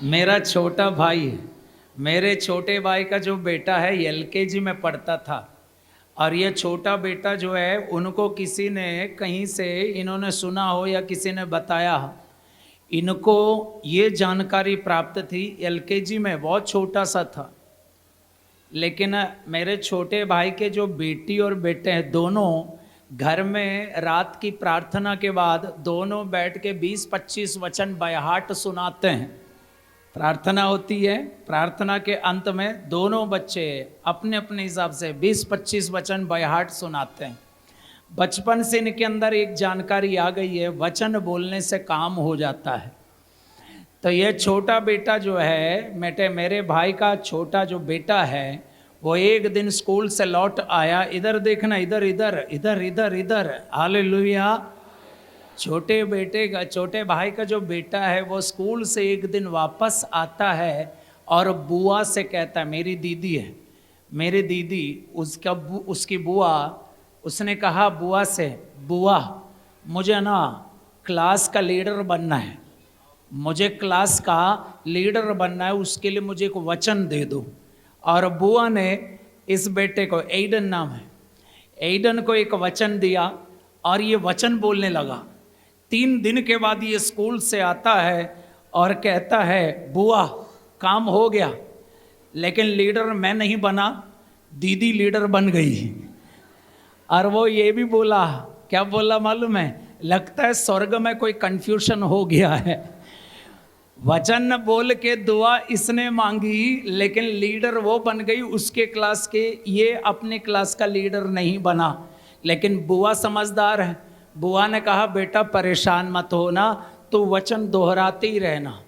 मेरा छोटा भाई है। मेरे छोटे भाई का जो बेटा है एलकेजी में पढ़ता था। और ये छोटा बेटा जो है उनको किसी ने कहीं से इन्होंने सुना हो या किसी ने बताया, इनको ये जानकारी प्राप्त थी। एलकेजी में बहुत छोटा सा था, लेकिन मेरे छोटे भाई के जो बेटी और बेटे हैं दोनों घर में रात की प्रार्थना के बाद दोनों बैठ के 20-25 वचन बाय हार्ट सुनाते हैं। प्रार्थना होती है, प्रार्थना के अंत में दोनों बच्चे अपने अपने हिसाब से 20-25 वचन बाय हार्ट सुनाते हैं। बचपन से इनके अंदर एक जानकारी आ गई है, वचन बोलने से काम हो जाता है। तो ये छोटा बेटा जो है, मेरे भाई का छोटा जो बेटा है, वो एक दिन स्कूल से लौट आया। इधर देखना, इधर इधर इधर इधर इधर, हालेलुया। छोटे भाई का जो बेटा है वो स्कूल से एक दिन वापस आता है और बुआ से कहता है, मेरी दीदी है, मेरी दीदी, उसकी बुआ, उसने कहा बुआ से, बुआ मुझे ना क्लास का लीडर बनना है, मुझे क्लास का लीडर बनना है, उसके लिए मुझे एक वचन दे दो। और बुआ ने इस बेटे को, एडन नाम है, एडन को एक वचन दिया और ये वचन बोलने लगा। 3 दिन के बाद ये स्कूल से आता है और कहता है, बुआ काम हो गया, लेकिन लीडर मैं नहीं बना, दीदी लीडर बन गई। और वो ये भी बोला, क्या बोला मालूम है, लगता है स्वर्ग में कोई कंफ्यूजन हो गया है। वचन बोल के दुआ इसने मांगी, लेकिन लीडर वो बन गई उसके क्लास के, ये अपने क्लास का लीडर नहीं बना। लेकिन बुआ समझदार है, बुआ ने कहा बेटा परेशान मत होना, तो वचन दोहराते ही रहना।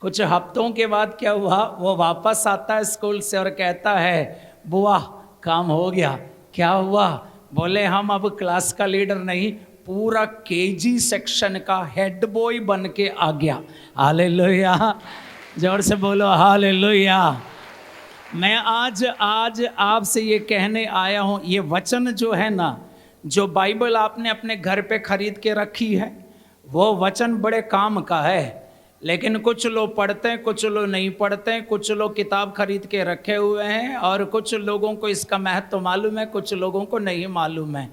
कुछ हफ्तों के बाद क्या हुआ, वो वापस आता है स्कूल से और कहता है, बुआ काम हो गया। क्या हुआ? बोले हम अब क्लास का लीडर नहीं, पूरा केजी सेक्शन का हेड बॉय बन के आ गया। हालेलुया, जोर से बोलो हालेलुया। मैं आज आपसे ये कहने आया हूँ, ये वचन जो है ना, जो बाइबल आपने अपने घर पे खरीद के रखी है, वो वचन बड़े काम का है। लेकिन कुछ लोग पढ़ते हैं, कुछ लोग नहीं पढ़ते हैं, कुछ लोग किताब खरीद के रखे हुए हैं, और कुछ लोगों को इसका महत्व मालूम है, कुछ लोगों को नहीं मालूम है।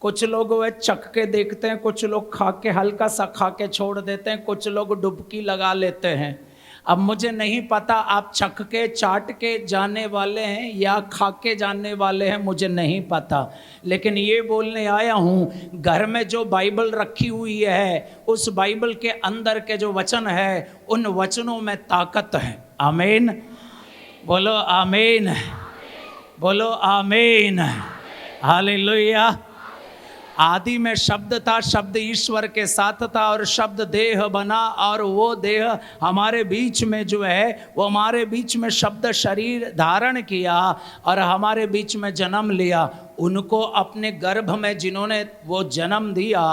कुछ लोग वह चख के देखते हैं, कुछ लोग खा के हल्का सा खा के छोड़ देते हैं, कुछ लोग डुबकी लगा लेते हैं। अब मुझे नहीं पता आप चख के चाट के जाने वाले हैं या खा के जाने वाले हैं, मुझे नहीं पता। लेकिन ये बोलने आया हूँ, घर में जो बाइबल रखी हुई है, उस बाइबल के अंदर के जो वचन है, उन वचनों में ताकत है। आमीन, बोलो आमीन, बोलो आमीन, हालेलुया। आदि में शब्द था, शब्द ईश्वर के साथ था, और शब्द देह बना, और वो देह हमारे बीच में जो है, वो हमारे बीच में शब्द शरीर धारण किया और हमारे बीच में जन्म लिया। उनको अपने गर्भ में जिन्होंने वो जन्म दिया,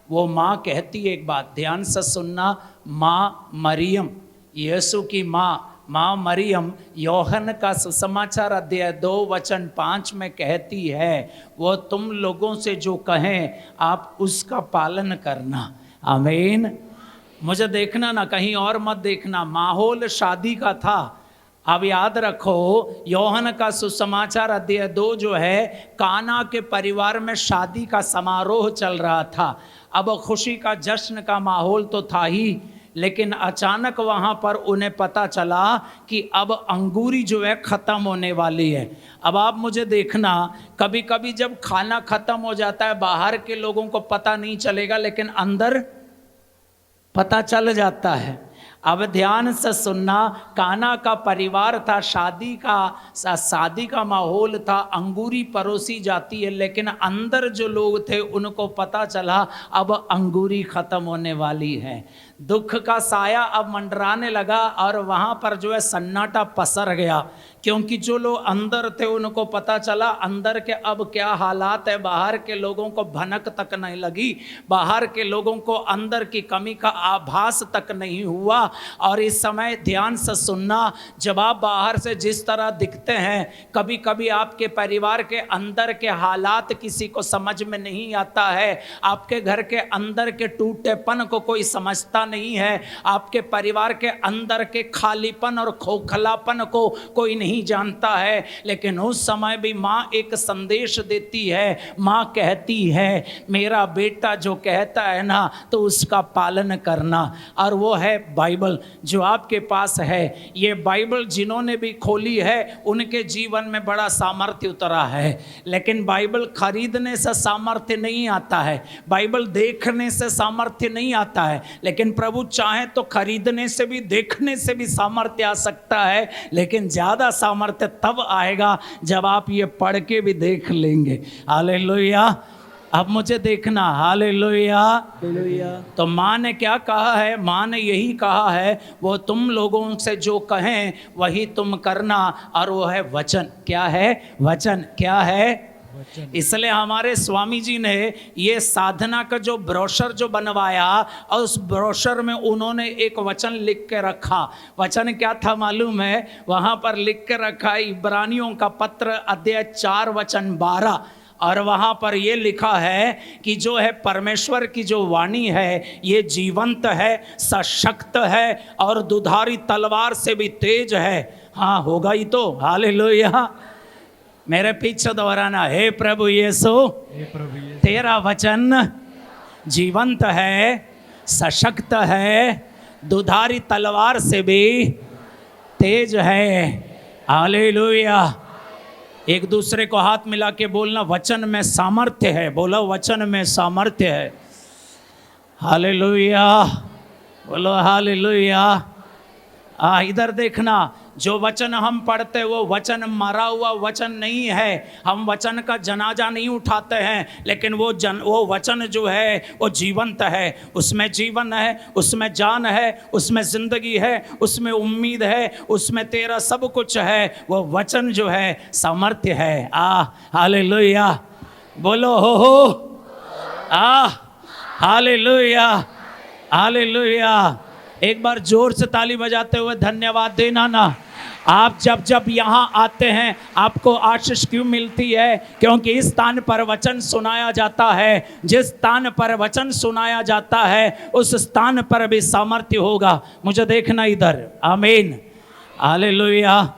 वो माँ कहती है, एक बात ध्यान से सुनना, माँ मरियम, यीशु की माँ माँ मरियम, यूहन्ना का सुसमाचार अध्याय 2:5 में कहती है, वो तुम लोगों से जो कहें आप उसका पालन करना। आमीन। मुझे देखना ना, कहीं और मत देखना। माहौल शादी का था। अब याद रखो, यूहन्ना का सुसमाचार अध्याय 2 जो है, काना के परिवार में शादी का समारोह चल रहा था। अब खुशी का जश्न का माहौल तो था ही, लेकिन अचानक वहाँ पर उन्हें पता चला कि अब अंगूरी जो है ख़त्म होने वाली है। अब आप मुझे देखना, कभी कभी जब खाना ख़त्म हो जाता है, बाहर के लोगों को पता नहीं चलेगा, लेकिन अंदर पता चल जाता है। अब ध्यान से सुनना, काना का परिवार था, शादी का माहौल था, अंगूरी परोसी जाती है, लेकिन अंदर जो लोग थे उनको पता चला अब अंगूरी ख़त्म होने वाली है। दुख का साया अब मंडराने लगा और वहाँ पर जो है सन्नाटा पसर गया, क्योंकि जो लोग अंदर थे उनको पता चला अंदर के अब क्या हालात है, बाहर के लोगों को भनक तक नहीं लगी, बाहर के लोगों को अंदर की कमी का आभास तक नहीं हुआ। और इस समय ध्यान से सुनना, जब आप बाहर से जिस तरह दिखते हैं, कभी कभी आपके परिवार के अंदर के हालात किसी को समझ में नहीं आता है, आपके घर के अंदर के टूटेपन को कोई समझता नहीं है, आपके परिवार के अंदर के खालीपन और खोखलापन को कोई नहीं जानता है। लेकिन उस समय भी माँ एक संदेश देती है, माँ कहती है मेरा बेटा जो कहता है ना तो उसका पालन करना। और वो है बाइबल जो आपके पास है। ये बाइबल जिन्होंने भी खोली है उनके जीवन में बड़ा सामर्थ्य उतरा है। लेकिन बाइबल खरीदने से सामर्थ्य नहीं आता है, बाइबल देखने से सामर्थ्य नहीं आता है। लेकिन प्रभु चाहे तो खरीदने से भी देखने से भी सामर्थ्य आ सकता है, लेकिन ज़्यादा सामर्थ्य तब आएगा जब आप ये पढ़ के भी देख लेंगे। हालेलुया। अब मुझे देखना, हालेलुया। तो माँ ने क्या कहा है? माँ ने यही कहा है, वो तुम लोगों से जो कहें वही तुम करना, और वो है वचन। क्या है? वचन। क्या है? इसलिए हमारे स्वामी जी ने ये साधना का जो ब्रोशर जो बनवाया, और उस ब्रोशर में उन्होंने एक वचन लिख के रखा। वचन क्या था मालूम है? वहाँ पर लिख के रखा इब्रानियों का पत्र अध्याय 4 वचन 12, और वहाँ पर ये लिखा है कि जो है परमेश्वर की जो वाणी है ये जीवंत है, सशक्त है और दुधारी तलवार से भी तेज है। हाँ होगा ही तो। हालेलुया। मेरे पीछे दोहराना, हे प्रभु यीशु, तेरा वचन जीवंत है, सशक्त है, दुधारी तलवार से भी तेज है। हालेलुया। एक दूसरे को हाथ मिला के बोलना, वचन में सामर्थ्य है। बोलो, वचन में सामर्थ्य है। हालेलुया। बोलो हालेलुया। इधर देखना, जो वचन हम पढ़ते वो वचन मरा हुआ वचन नहीं है। हम वचन का जनाजा नहीं उठाते हैं, लेकिन वो वचन जो है वो जीवंत है। उसमें जीवन है, उसमें जान है, उसमें जिंदगी है, उसमें उम्मीद है, उसमें तेरा सब कुछ है। वो वचन जो है सामर्थ्य है। हालेलुया। बोलो हो। हालेलुया। हालेलुया। एक बार जोर से ताली बजाते हुए धन्यवाद देना ना। आप जब जब यहाँ आते हैं आपको आशीष क्यों मिलती है? क्योंकि इस स्थान पर वचन सुनाया जाता है। जिस स्थान पर वचन सुनाया जाता है उस स्थान पर भी सामर्थ्य होगा। मुझे देखना इधर। आमीन। हालेलुया।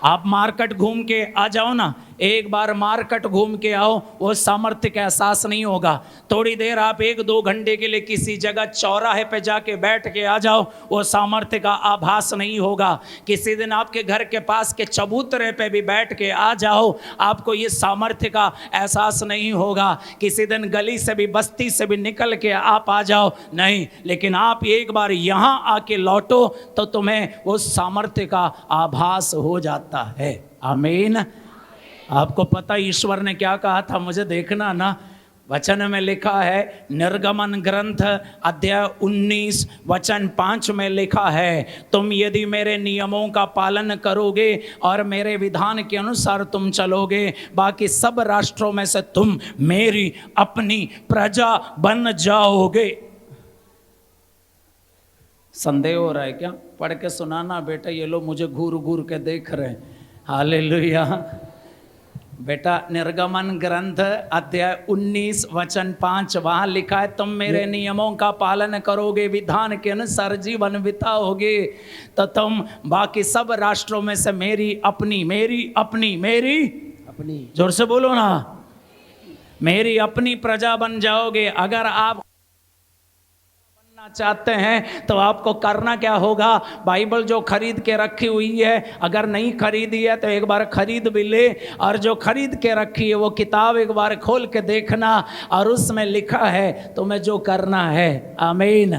आप मार्केट घूम के आ जाओ ना, एक बार मार्केट घूम के आओ, वो सामर्थ्य का एहसास नहीं होगा। थोड़ी देर आप 1-2 घंटे के लिए किसी जगह चौराहे पे जाके बैठ के आ जाओ, वो सामर्थ्य का आभास नहीं होगा। किसी दिन आपके घर के पास के चबूतरे पे भी बैठ के आ जाओ, आपको ये सामर्थ्य का एहसास नहीं होगा। किसी दिन गली से भी बस्ती से भी निकल के आप आ जाओ, नहीं, लेकिन आप एक बार यहाँ आके लौटो तो तुम्हें वो सामर्थ्य का आभास हो जाता है। आमीन। आपको पता ईश्वर ने क्या कहा था? मुझे देखना ना, वचन में लिखा है, निर्गमन ग्रंथ अध्याय 19 वचन 5 में लिखा है, तुम यदि मेरे नियमों का पालन करोगे और मेरे विधान के अनुसार तुम चलोगे, बाकी सब राष्ट्रों में से तुम मेरी अपनी प्रजा बन जाओगे। संदेह हो रहा है क्या? पढ़ के सुनाना बेटा, ये लोग मुझे घूर घूर के देख रहे हैं। हालेलुया। बेटा, निर्गमन ग्रंथ अध्याय 19 वचन 5 वहाँ लिखा है, तुम मेरे नियमों का पालन करोगे, विधान के अनुसार जीवन बिताओगे, तो तुम बाकी सब राष्ट्रों में से मेरी अपनी जोर से बोलो ना, मेरी अपनी प्रजा बन जाओगे। अगर आप चाहते हैं तो आपको करना क्या होगा? बाइबल जो खरीद के रखी हुई है, अगर नहीं खरीदी है तो एक बार खरीद भी ले, और जो खरीद के रखी है वो किताब एक बार खोल के देखना, और उसमें लिखा है तुम्हें जो करना है। आमीन।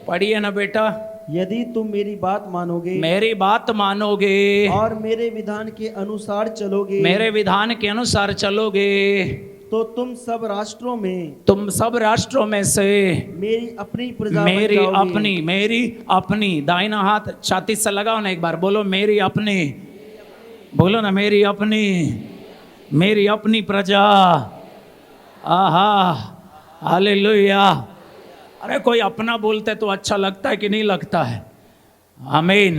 पढ़िए ना बेटा। यदि तुम मेरी बात मानोगे और मेरे विधान के अनुसार चलोगे तो तुम सब राष्ट्रों में से मेरी अपनी दाहिना हाथ छाती से लगाओ ना, एक बार बोलो, मेरी अपनी बोलो ना, मेरी अपनी प्रजा। आहा, हालेलुया। अरे कोई अपना बोलते तो अच्छा लगता है कि नहीं लगता है? आमीन।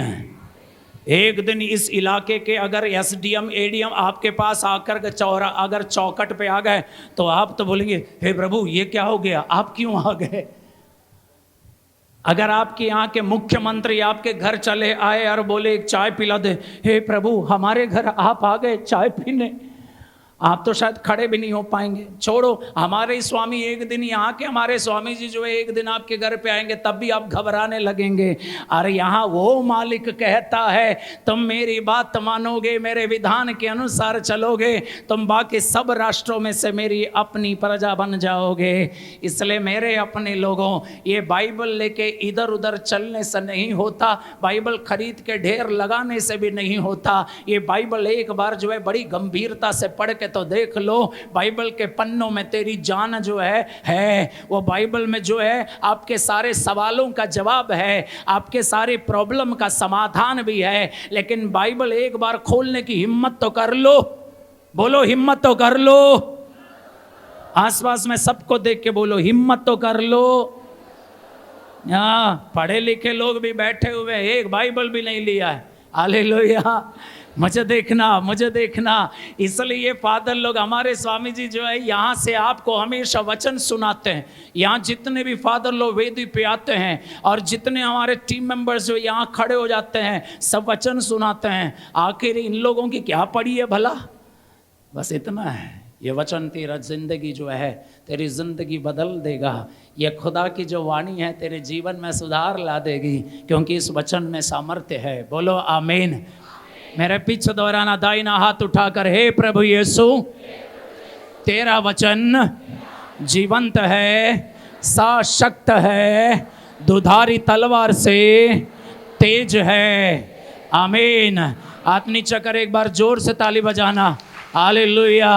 एक दिन इस इलाके के अगर एसडीएम एडीएम आपके पास आकर अगर चौकट पे आ गए तो आप तो बोलेंगे, हे प्रभु ये क्या हो गया, आप क्यों आ गए? अगर आपके यहाँ के मुख्यमंत्री आपके घर चले आए और बोले एक चाय पिला दे, हे प्रभु हमारे घर आप आ गए चाय पीने, आप तो शायद खड़े भी नहीं हो पाएंगे। छोड़ो, हमारे स्वामी एक दिन यहाँ के हमारे स्वामी जी जो है एक दिन आपके घर पे आएंगे तब भी आप घबराने लगेंगे। अरे यहाँ वो मालिक कहता है तुम मेरी बात मानोगे, मेरे विधान के अनुसार चलोगे, तुम बाकी सब राष्ट्रों में से मेरी अपनी प्रजा बन जाओगे। इसलिए मेरे अपने लोगों, ये बाइबल लेके इधर उधर चलने से नहीं होता, बाइबल खरीद के ढेर लगाने से भी नहीं होता। ये बाइबल एक बार जो है बड़ी गंभीरता से पढ़ के तो देख लो, बाइबल के पन्नों में तेरी जान जो है वो बाइबल में जो है आपके सारे सवालों का जवाब है, आपके सारे प्रॉब्लम का समाधान भी है। लेकिन बाइबल एक बार खोलने की हिम्मत तो कर लो। बोलो हिम्मत तो कर लो। आसपास में सबको देख के बोलो हिम्मत तो कर लो। पढ़े लिखे लोग भी बैठे हुए, एक बाइबल भी नहीं लिया है। हालेलुया। मुझे देखना। इसलिए ये फादर लोग हमारे स्वामी जी जो है यहाँ से आपको हमेशा वचन सुनाते हैं। यहाँ जितने भी फादर लोग वेदी पे आते हैं और जितने हमारे टीम मेंबर्स जो यहाँ खड़े हो जाते हैं सब वचन सुनाते हैं। आखिर इन लोगों की क्या पड़ी है भला? बस इतना है, ये वचन तेरा जिंदगी जो है, तेरी जिंदगी बदल देगा। ये खुदा की जो वाणी है तेरे जीवन में सुधार ला देगी, क्योंकि इस वचन में सामर्थ्य है। बोलो आमीन। मेरे पीछे दोहराना, दाहिना हाथ उठाकर, हे प्रभु यीशु तेरा वचन जीवंत है, सशक्त है, दुधारी तलवार से तेज है। आमीन। हाथ नीचे कर एक बार जोर से ताली बजाना। हालेलुया।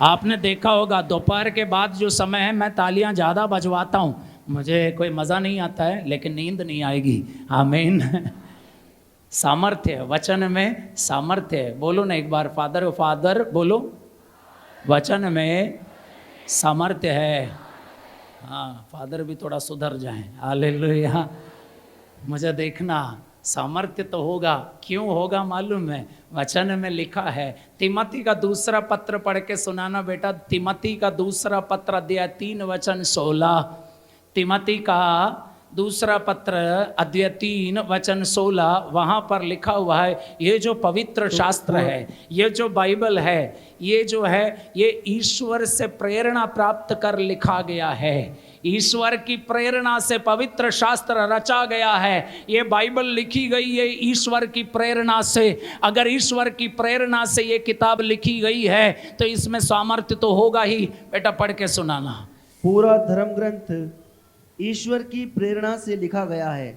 आपने देखा होगा दोपहर के बाद जो समय है मैं तालियां ज़्यादा बजवाता हूँ, मुझे कोई मज़ा नहीं आता है लेकिन नींद नहीं आएगी। आमीन। सामर्थ्य है, वचन में सामर्थ्य है। बोलो ना एक बार, फादर बोलो, वचन में सामर्थ्य है। हाँ, फादर भी थोड़ा सुधर जाएं। हालेलुया। मुझे देखना, सामर्थ्य तो होगा। क्यों होगा मालूम है? वचन में लिखा है। तिमोथी का दूसरा पत्र पढ़ के सुनाना बेटा। तिमोथी का दूसरा पत्र अध्याय 3 वचन 16। तिमोथी का दूसरा पत्र अध्याय 3 वचन 16, वहाँ पर लिखा हुआ है ये जो पवित्र शास्त्र है, ये जो बाइबल है, ये जो है ये ईश्वर से प्रेरणा प्राप्त कर लिखा गया है। ईश्वर की प्रेरणा से पवित्र शास्त्र रचा गया है। ये बाइबल लिखी गई है ईश्वर की प्रेरणा से। अगर ईश्वर की प्रेरणा से ये किताब लिखी गई है तो इसमें सामर्थ्य तो होगा ही। बेटा पढ़ के सुनाना। पूरा धर्म ग्रंथ ईश्वर की प्रेरणा से लिखा गया है,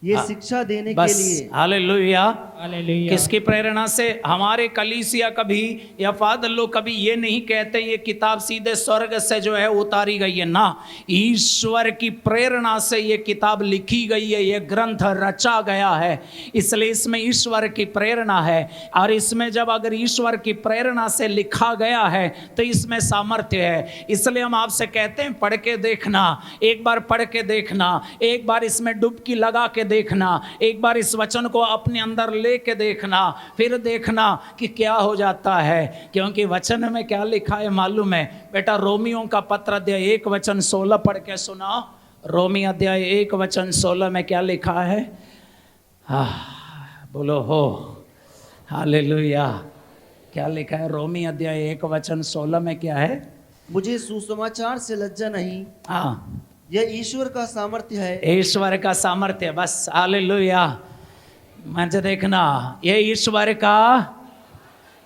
ये शिक्षा देने के लिए। हालेलुया। किसकी प्रेरणा से? हमारे कलीसिया कभी या फादर लोग कभी ये नहीं कहते ये किताब सीधे स्वर्ग से जो है उतारी गई है ना, ईश्वर की प्रेरणा से ये किताब लिखी गई है, ये ग्रंथ रचा गया है। इसलिए इसमें ईश्वर की प्रेरणा है। और इसमें जब अगर ईश्वर की प्रेरणा से लिखा गया है तो इसमें सामर्थ्य है। इसलिए हम आपसे कहते हैं पढ़ के देखना, एक बार पढ़ के देखना, एक बार इसमें डुबकी लगा के देखना, एक बार इस वचन को अपने अंदर लेके देखना, फिर देखना कि क्या हो जाता है। क्योंकि वचन में क्या लिखा है मालूम है बेटा? रोमियों का पत्र अध्याय 1 वचन 16 पढ़ के सुना। रोमी अध्याय 1 वचन 16 में क्या लिखा है? बोलो हो। हालेलुया। क्या लिखा है? रोमी अध्याय 1 वचन 16 में क्या है? मुझे सुसमाचार से लज्जा नहीं, हाँ, यह ईश्वर का सामर्थ्य है। ईश्वर का सामर्थ्य। बस हालेलुया। मुझे देखना, ये ईश्वर का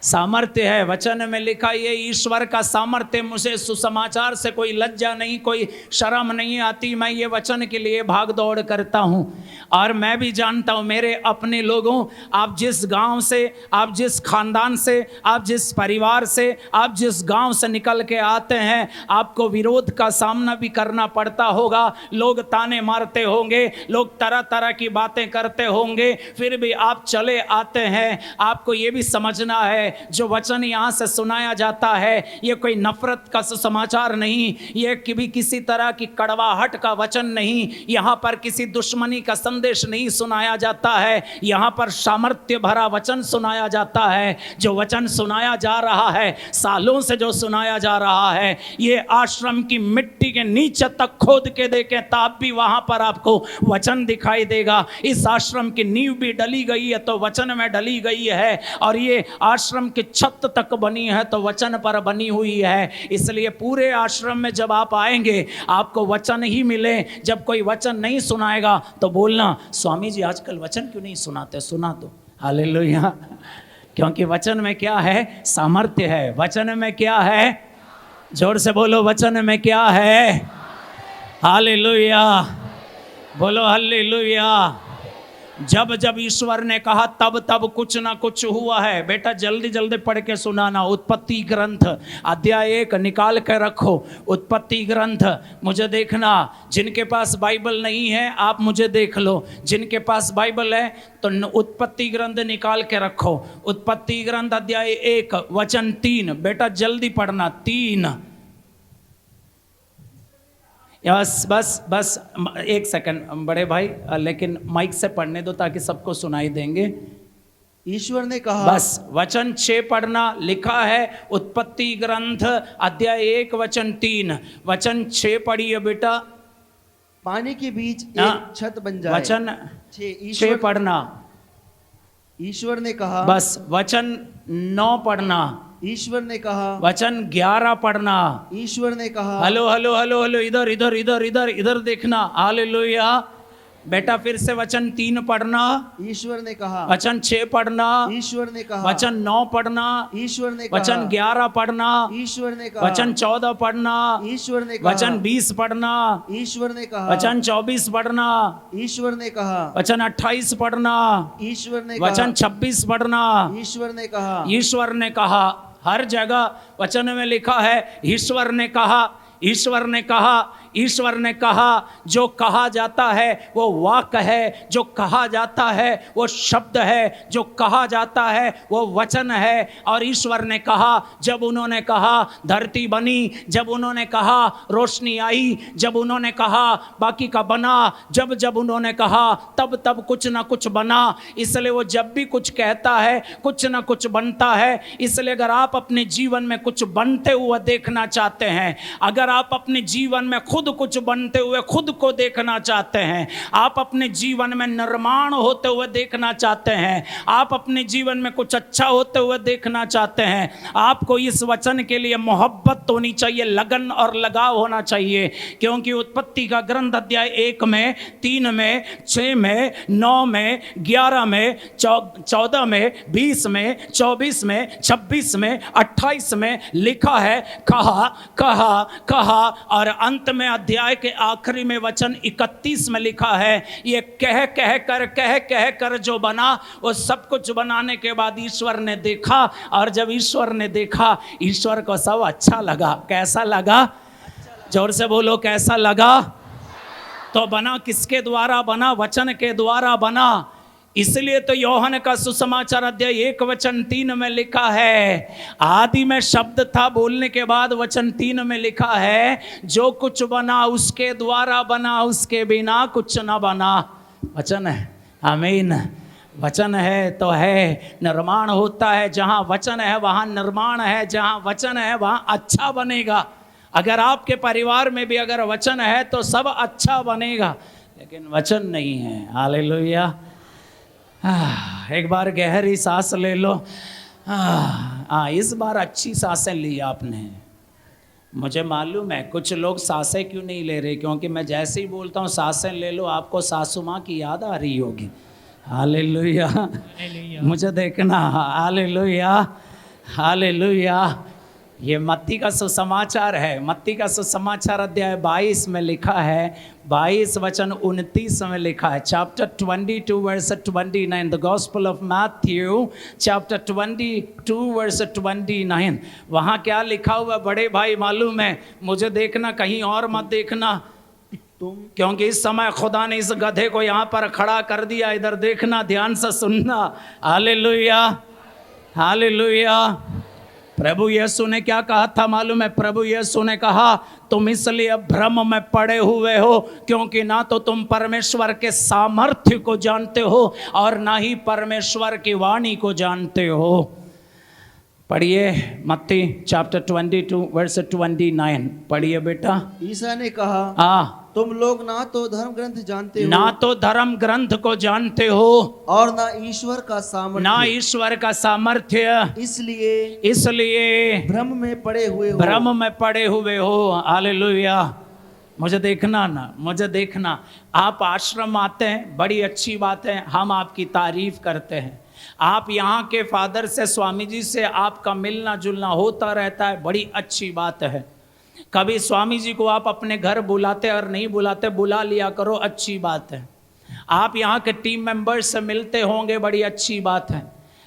सामर्थ्य है। वचन में लिखा ये ईश्वर का सामर्थ्य, मुझे सुसमाचार से कोई लज्जा नहीं, कोई शर्म नहीं आती। मैं ये वचन के लिए भाग दौड़ करता हूँ। और मैं भी जानता हूँ मेरे अपने लोगों, आप जिस गांव से, आप जिस खानदान से, आप जिस परिवार से, आप जिस गांव से निकल के आते हैं, आपको विरोध का सामना भी करना पड़ता होगा। लोग ताने मारते होंगे, लोग तरह तरह की बातें करते होंगे, फिर भी आप चले आते हैं। आपको ये भी समझना है जो वचन यहाँ से सुनाया जाता है ये कोई नफरत का सुसमाचार नहीं, ये भी किसी तरह की कड़वाहट का वचन नहीं, यहाँ पर किसी दुश्मनी का संदेश नहीं सुनाया जाता है। यहाँ पर सामर्थ्य भरा वचन सुनाया जाता है। जो वचन सुनाया जा रहा है, सालों से जो सुनाया जा रहा है, ये आश्रम की मिट्टी के नीचे तक खोद के देखें तब भी वहाँ पर आपको वचन दिखाई देगा। इस आश्रम की नींव भी डली गई है तो वचन में डली गई है, और ये आश्रम की छत तक बनी है तो वचन पर बनी हुई है। इसलिए पूरे आश्रम में जब आप आएंगे आपको वचन ही मिले। जब कोई वचन नहीं सुनाएगा तो बोलना, स्वामी जी आजकल वचन क्यों नहीं सुनाते, सुना दो। हालेलुया। क्योंकि वचन में क्या है? सामर्थ्य है। वचन में क्या है? जोर से बोलो, वचन में क्या है? हालेलुया। बोलो हालेलुया। जब जब ईश्वर ने कहा तब तब कुछ ना कुछ हुआ है। बेटा जल्दी जल्दी पढ़ के सुनाना। उत्पत्ति ग्रंथ अध्याय 1 निकाल कर रखो। उत्पत्ति ग्रंथ मुझे देखना। जिनके पास बाइबल नहीं है आप मुझे देख लो, जिनके पास बाइबल है तो उत्पत्ति ग्रंथ निकाल के रखो। उत्पत्ति ग्रंथ अध्याय 1 वचन 3। बेटा जल्दी पढ़ना। 3। बस बस बस एक सेकंड बड़े भाई, लेकिन माइक से पढ़ने दो ताकि सबको सुनाई देंगे। ईश्वर ने कहा, बस वचन 6 पढ़ना। लिखा है उत्पत्ति ग्रंथ अध्याय 1 वचन 3। वचन 6 पढ़िए बेटा। पानी के बीच एक छत बन जाए। वचन 6 पढ़ना। ईश्वर ने कहा, बस वचन 9 पढ़ना। ईश्वर ने कहा, वचन 11 पढ़ना। ईश्वर ने कहा, हेलो हेलो हेलो हेलो, इधर इधर इधर इधर इधर देखना। हालेलुया। बेटा फिर से वचन 3 पढ़ना। ईश्वर ने कहा। वचन 6 पढ़ना। ईश्वर ने कहा। वचन 9 पढ़ना। ईश्वर ने कहा। वचन 11 पढ़ना। ईश्वर ने कहा। वचन 14 पढ़ना। ईश्वर ने कहा। वचन 20 पढ़ना। ईश्वर ने कहा। वचन 24 पढ़ना। ईश्वर ने कहा। वचन 28 पढ़ना। ईश्वर ने कहा। वचन 26 पढ़ना। ईश्वर ने कहा। ईश्वर ने कहा। हर जगह वचन में लिखा है ईश्वर ने कहा, ईश्वर ने कहा, ईश्वर ने कहा। जो कहा जाता है वो वाक्य है, जो कहा जाता है वो शब्द है, जो कहा जाता है वो वचन है। और ईश्वर ने कहा, जब उन्होंने कहा धरती बनी, जब उन्होंने कहा रोशनी आई, जब उन्होंने कहा बाकी का बना, जब जब उन्होंने कहा तब तब कुछ ना कुछ बना। इसलिए वो जब भी कुछ कहता है कुछ ना कुछ बनता है। इसलिए अगर आप अपने जीवन में कुछ बनते हुए देखना चाहते हैं, अगर आप अपने जीवन में खुद कुछ बनते हुए खुद को देखना चाहते हैं, आप अपने जीवन में निर्माण होते हुए देखना चाहते हैं, आप अपने जीवन में कुछ अच्छा होते हुए देखना चाहते हैं, आपको इस वचन के लिए मोहब्बत होनी चाहिए, लगन और लगाव होना चाहिए। क्योंकि उत्पत्ति का ग्रंथ अध्याय 1 में, 3 में, 6 में, 9 में, 11 में, 14 में, 20 में, 24 में, 26 में, 28 में लिखा है कहा कहा कहा। और अंत में अध्याय के आखिरी में वचन 31 में लिखा है ये कह कह कर जो बना वो सब कुछ बनाने के बाद ईश्वर ने देखा, और जब ईश्वर ने देखा ईश्वर को सब अच्छा लगा। कैसा लगा? जोर से बोलो, कैसा लगा? तो बना किसके द्वारा बना? वचन के द्वारा बना। इसलिए तो यूहन्ना का सुसमाचार अध्याय 1 वचन 3 में लिखा है, आदि में शब्द था, बोलने के बाद वचन 3 में लिखा है जो कुछ बना उसके द्वारा बना, उसके बिना कुछ ना बना। वचन है। आमीन। वचन है तो है, निर्माण होता है। जहाँ वचन है वहाँ निर्माण है, जहाँ वचन है वहाँ अच्छा बनेगा। अगर आपके परिवार में भी अगर वचन है तो सब अच्छा बनेगा, लेकिन वचन नहीं है। हालेलुया। एक बार गहरी सांस ले लो। इस बार अच्छी सांसें ली आपने। मुझे मालूम है कुछ लोग सांसें क्यों नहीं ले रहे, क्योंकि मैं जैसे ही बोलता हूँ सांसें ले लो आपको सासू माँ की याद आ रही होगी। हालेलुया। मुझे देखना। हालेलुया। हालेलुया। ये मत्ती का सुसमाचार है। मत्ती का सुसमाचार अध्याय 22 में लिखा है, 22 वचन 29 में लिखा है। Chapter 22 verse 29, the gospel of Matthew chapter 22 verse 29। वहाँ क्या लिखा हुआ बड़े भाई मालूम है? मुझे देखना, कहीं और मत देखना, क्योंकि इस समय खुदा ने इस गधे को यहाँ पर खड़ा कर दिया। इधर देखना, ध्यान से सुनना। Hallelujah, hallelujah. प्रभु यीशु ने क्या कहा था मालूम है? प्रभु यीशु ने कहा, तुम इसलिए भ्रम में पड़े हुए हो क्योंकि ना तो तुम परमेश्वर के सामर्थ्य को जानते हो और ना ही परमेश्वर की वाणी को जानते हो। पढ़िए मत्ती चैप्टर 22 वर्स 29, पढ़िए बेटा। ईसा ने कहा, तुम लोग ना तो धर्म ग्रंथ जानते हो, ना तो धर्म ग्रंथ को जानते हो और ना ईश्वर का सामर्थ्य, ना ईश्वर का सामर्थ्य, इसलिए भ्रम में पड़े हुए हो, भ्रम में पड़े हुए हो। हालेलुया। मुझे देखना ना, मुझे देखना। आप आश्रम आते हैं, बड़ी अच्छी बात है, हम आपकी तारीफ करते हैं। आप यहाँ के फादर से, स्वामी जी से आपका मिलना जुलना होता रहता है, बड़ी अच्छी बात है। कभी स्वामी जी को आप अपने घर बुलाते और नहीं बुलाते, बुला लिया करो, अच्छी बात है। आप यहाँ के टीम मेंबर्स से मिलते होंगे, बड़ी अच्छी बात है।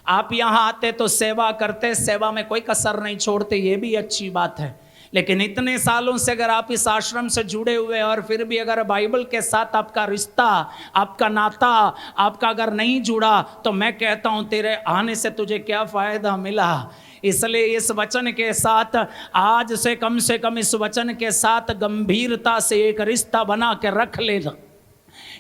आप यहाँ आते तो सेवा करते, सेवा में कोई कसर नहीं छोड़ते, ये भी अच्छी बात है। लेकिन इतने सालों से अगर आप इस आश्रम से जुड़े हुए और फिर भी अगर बाइबल के साथ आपका रिश्ता, आपका नाता आपका अगर नहीं जुड़ा, तो मैं कहता हूँ तेरे आने से तुझे क्या फ़ायदा मिला। इसलिए इस वचन के साथ आज से कम इस वचन के साथ गंभीरता से एक रिश्ता बना के रख लेना।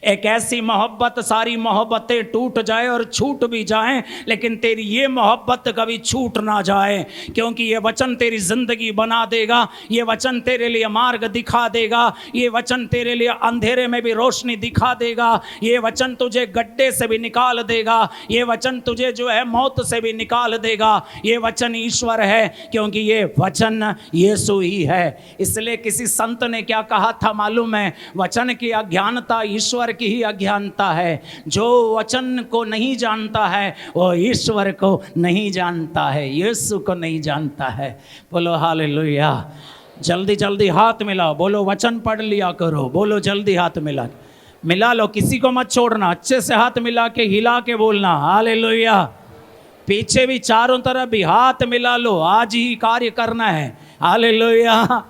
एक ऐसी मोहब्बत, सारी मोहब्बतें टूट जाए और छूट भी जाएं, लेकिन तेरी ये मोहब्बत कभी छूट ना जाए, क्योंकि ये वचन तेरी जिंदगी बना देगा। ये वचन तेरे लिए मार्ग दिखा देगा। ये वचन तेरे लिए अंधेरे में भी रोशनी दिखा देगा। ये वचन तुझे गड्ढे से भी निकाल देगा। ये वचन तुझे जो है मौत से भी निकाल देगा। ये वचन ईश्वर है, क्योंकि ये वचन यीशु ही है। इसलिए किसी संत ने क्या कहा था मालूम है? वचन की अज्ञानता ईश्वर की ही अज्ञानता है। जो वचन को नहीं जानता है वो ईश्वर को नहीं जानता है, यीशु को नहीं जानता है। बोलो हालेलुया। जल्दी जल्दी हाथ मिलाओ, बोलो वचन पढ़ लिया करो। बोलो जल्दी हाथ मिला लो, किसी को मत छोड़ना, अच्छे से हाथ मिला के हिला के बोलना हालेलुया। पीछे भी चारों तरफ भी हाथ मिला लो, आज ही कार्य करना है। हालेलुया।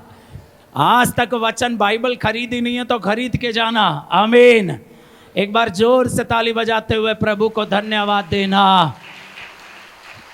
आज तक वचन बाइबल खरीदी नहीं है तो खरीद के जाना। आमीन। एक बार जोर से ताली बजाते हुए प्रभु को धन्यवाद देना।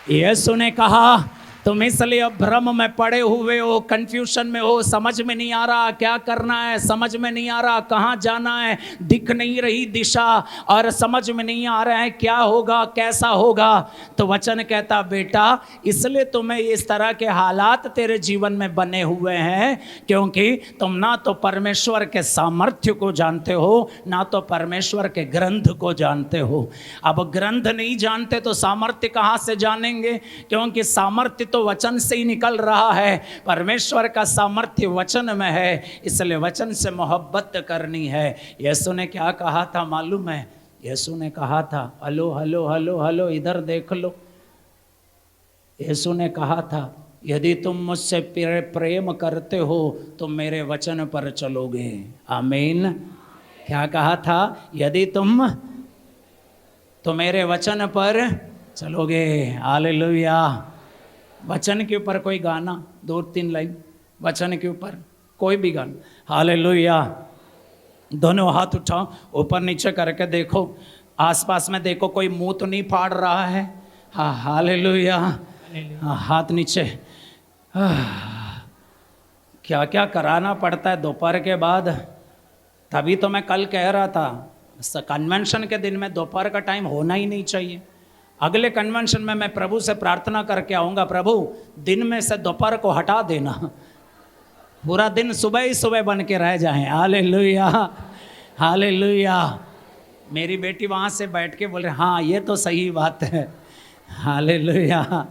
यीशु ने कहा, तुम इसलिए भ्रम में पड़े हुए हो, कंफ्यूजन में हो, समझ में नहीं आ रहा क्या करना है, समझ में नहीं आ रहा कहाँ जाना है, दिख नहीं रही दिशा और समझ में नहीं आ रहा है क्या होगा कैसा होगा। तो वचन कहता, बेटा इसलिए तुम्हें इस तरह के हालात तेरे जीवन में बने हुए हैं क्योंकि तुम ना तो परमेश्वर के सामर्थ्य को जानते हो, ना तो परमेश्वर के ग्रंथ को जानते हो। अब ग्रंथ नहीं जानते तो सामर्थ्य कहाँ से जानेंगे? क्योंकि सामर्थ्य तो वचन से ही निकल रहा है। परमेश्वर का सामर्थ्य वचन में है, इसलिए वचन से मोहब्बत करनी है। यीशु ने क्या कहा था मालूम है? यीशु ने कहा था, हेलो हेलो हेलो हेलो, इधर देख लो। यीशु ने कहा था, यदि तुम मुझसे प्रेम करते हो तो मेरे वचन पर चलोगे। आमीन। क्या कहा था? यदि तुम तो मेरे वचन पर चलोगे। हालेलुया। वचन के ऊपर कोई गाना, 2-3 लाइन वचन के ऊपर, कोई भी गाना। हालेलुया। दोनों हाथ उठाओ, ऊपर नीचे करके देखो, आसपास में देखो, कोई मुंह तो नहीं फाड़ रहा है। हाँ हालेलुया। हाँ, हाथ नीचे। क्या क्या कराना पड़ता है दोपहर के बाद। तभी तो मैं कल कह रहा था, कन्वेंशन के दिन में दोपहर का टाइम होना ही नहीं चाहिए। अगले कन्वेंशन में मैं प्रभु से प्रार्थना करके आऊँगा, प्रभु दिन में से दोपहर को हटा देना, पूरा दिन सुबह ही सुबह बन के रह जाएं। Hallelujah, hallelujah. मेरी बेटी वहाँ से बैठ के बोल रही, हाँ ये तो सही बात है। हालेलुया।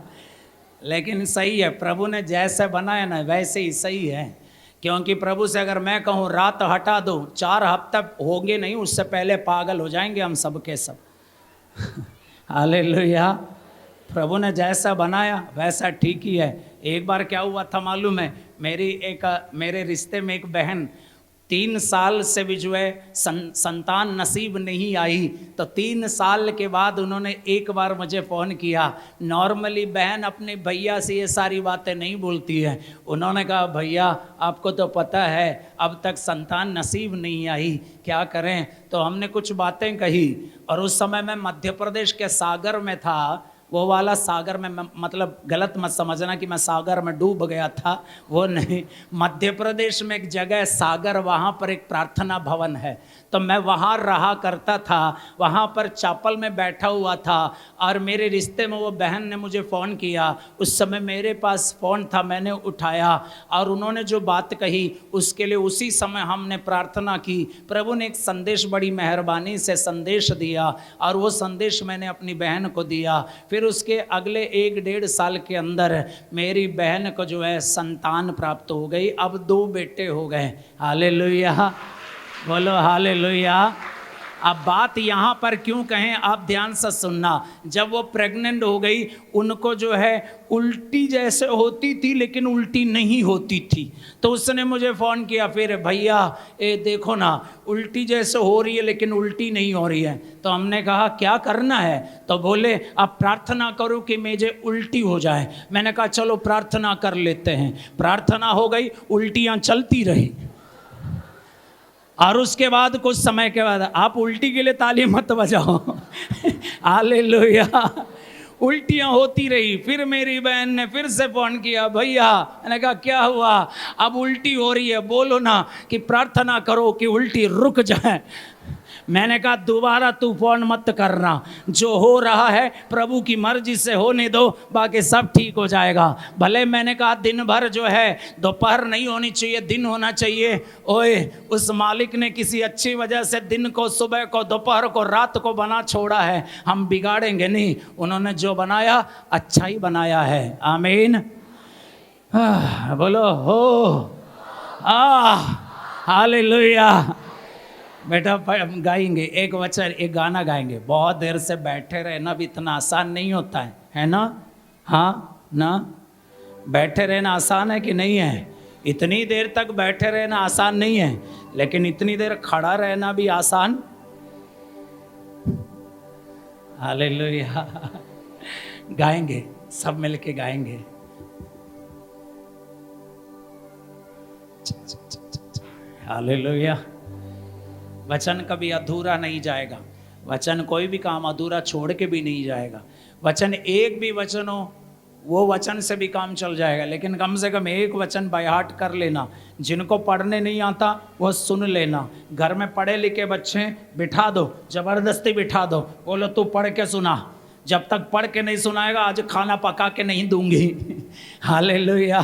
लेकिन सही है, प्रभु ने जैसे बनाया ना वैसे ही सही है। क्योंकि प्रभु से अगर मैं कहूँ रात हटा दो, 4 हफ्ते होंगे नहीं, उससे पहले पागल हो जाएंगे हम सब के सब। हालेलुया। प्रभु ने जैसा बनाया वैसा ठीक ही है। एक बार क्या हुआ था मालूम है, मेरे रिश्ते में एक बहन 3 साल से भी जो है संतान नसीब नहीं आई, तो 3 साल के बाद उन्होंने एक बार मुझे फ़ोन किया। नॉर्मली बहन अपने भैया से ये सारी बातें नहीं बोलती है। उन्होंने कहा भैया आपको तो पता है अब तक संतान नसीब नहीं आई, क्या करें। तो हमने कुछ बातें कही, और उस समय मैं मध्य प्रदेश के सागर में था। वो वाला सागर में, मतलब गलत मत समझना कि मैं सागर में डूब गया था, वो नहीं। मध्य प्रदेश में एक जगह सागर, वहाँ पर एक प्रार्थना भवन है, तो मैं वहाँ रहा करता था। वहाँ पर चैपल में बैठा हुआ था, और मेरे रिश्ते में वो बहन ने मुझे फ़ोन किया। उस समय मेरे पास फ़ोन था, मैंने उठाया, और उन्होंने जो बात कही उसके लिए उसी समय हमने प्रार्थना की। प्रभु ने एक संदेश बड़ी मेहरबानी से संदेश दिया, और वो संदेश मैंने अपनी बहन को दिया। फिर उसके अगले 1-1.5 साल के अंदर मेरी बहन को जो है संतान प्राप्त हो गई। अब 2 बेटे हो गए। हालेलुया, बोलो हालेलुया। अब बात यहाँ पर क्यों कहें, आप ध्यान से सुनना। जब वो प्रेग्नेंट हो गई, उनको जो है उल्टी जैसे होती थी लेकिन उल्टी नहीं होती थी। तो उसने मुझे फ़ोन किया, फिर भैया ये देखो ना, उल्टी जैसे हो रही है लेकिन उल्टी नहीं हो रही है। तो हमने कहा क्या करना है, तो बोले अब प्रार्थना करो कि मुझे उल्टी हो जाए। मैंने कहा चलो प्रार्थना कर लेते हैं। प्रार्थना हो गई, उल्टियाँ चलती रही, और उसके बाद कुछ समय के बाद, आप उल्टी के लिए ताली मत बजाओ हालेलुया, उल्टियाँ होती रही। फिर मेरी बहन ने फिर से फ़ोन किया, भैया। मैंने कहा क्या हुआ, अब उल्टी हो रही है, बोलो ना कि प्रार्थना करो कि उल्टी रुक जाए। मैंने कहा दोबारा तू फ़ोन मत करना, जो हो रहा है प्रभु की मर्जी से होने दो, बाकी सब ठीक हो जाएगा। भले मैंने कहा दिन भर जो है दोपहर नहीं होनी चाहिए, दिन होना चाहिए। ओए, उस मालिक ने किसी अच्छी वजह से दिन को, सुबह को, दोपहर को, रात को बना छोड़ा है, हम बिगाड़ेंगे नहीं। उन्होंने जो बनाया अच्छा ही बनाया है। आमीन, बोलो हो हालेलुया। बेटा गाएंगे एक वचन, एक गाना गाएंगे। बहुत देर से बैठे रहना भी इतना आसान नहीं होता है ना? हाँ ना, बैठे रहना आसान है कि नहीं है? इतनी देर तक बैठे रहना आसान नहीं है, लेकिन इतनी देर खड़ा रहना भी आसान। हालेलुया, गाएंगे, सब मिलके गाएंगे। हालेलुया। वचन कभी अधूरा नहीं जाएगा। वचन, कोई भी काम अधूरा छोड़ के भी नहीं जाएगा। वचन, एक भी वचन हो वो वचन से भी काम चल जाएगा, लेकिन कम से कम एक वचन बाय हार्ट कर लेना। जिनको पढ़ने नहीं आता वो सुन लेना। घर में पढ़े लिखे बच्चे बिठा दो, ज़बरदस्ती बिठा दो, बोलो तू पढ़ के सुना। जब तक पढ़ के नहीं सुनाएगा आज खाना पका के नहीं दूंगी हालेलुया।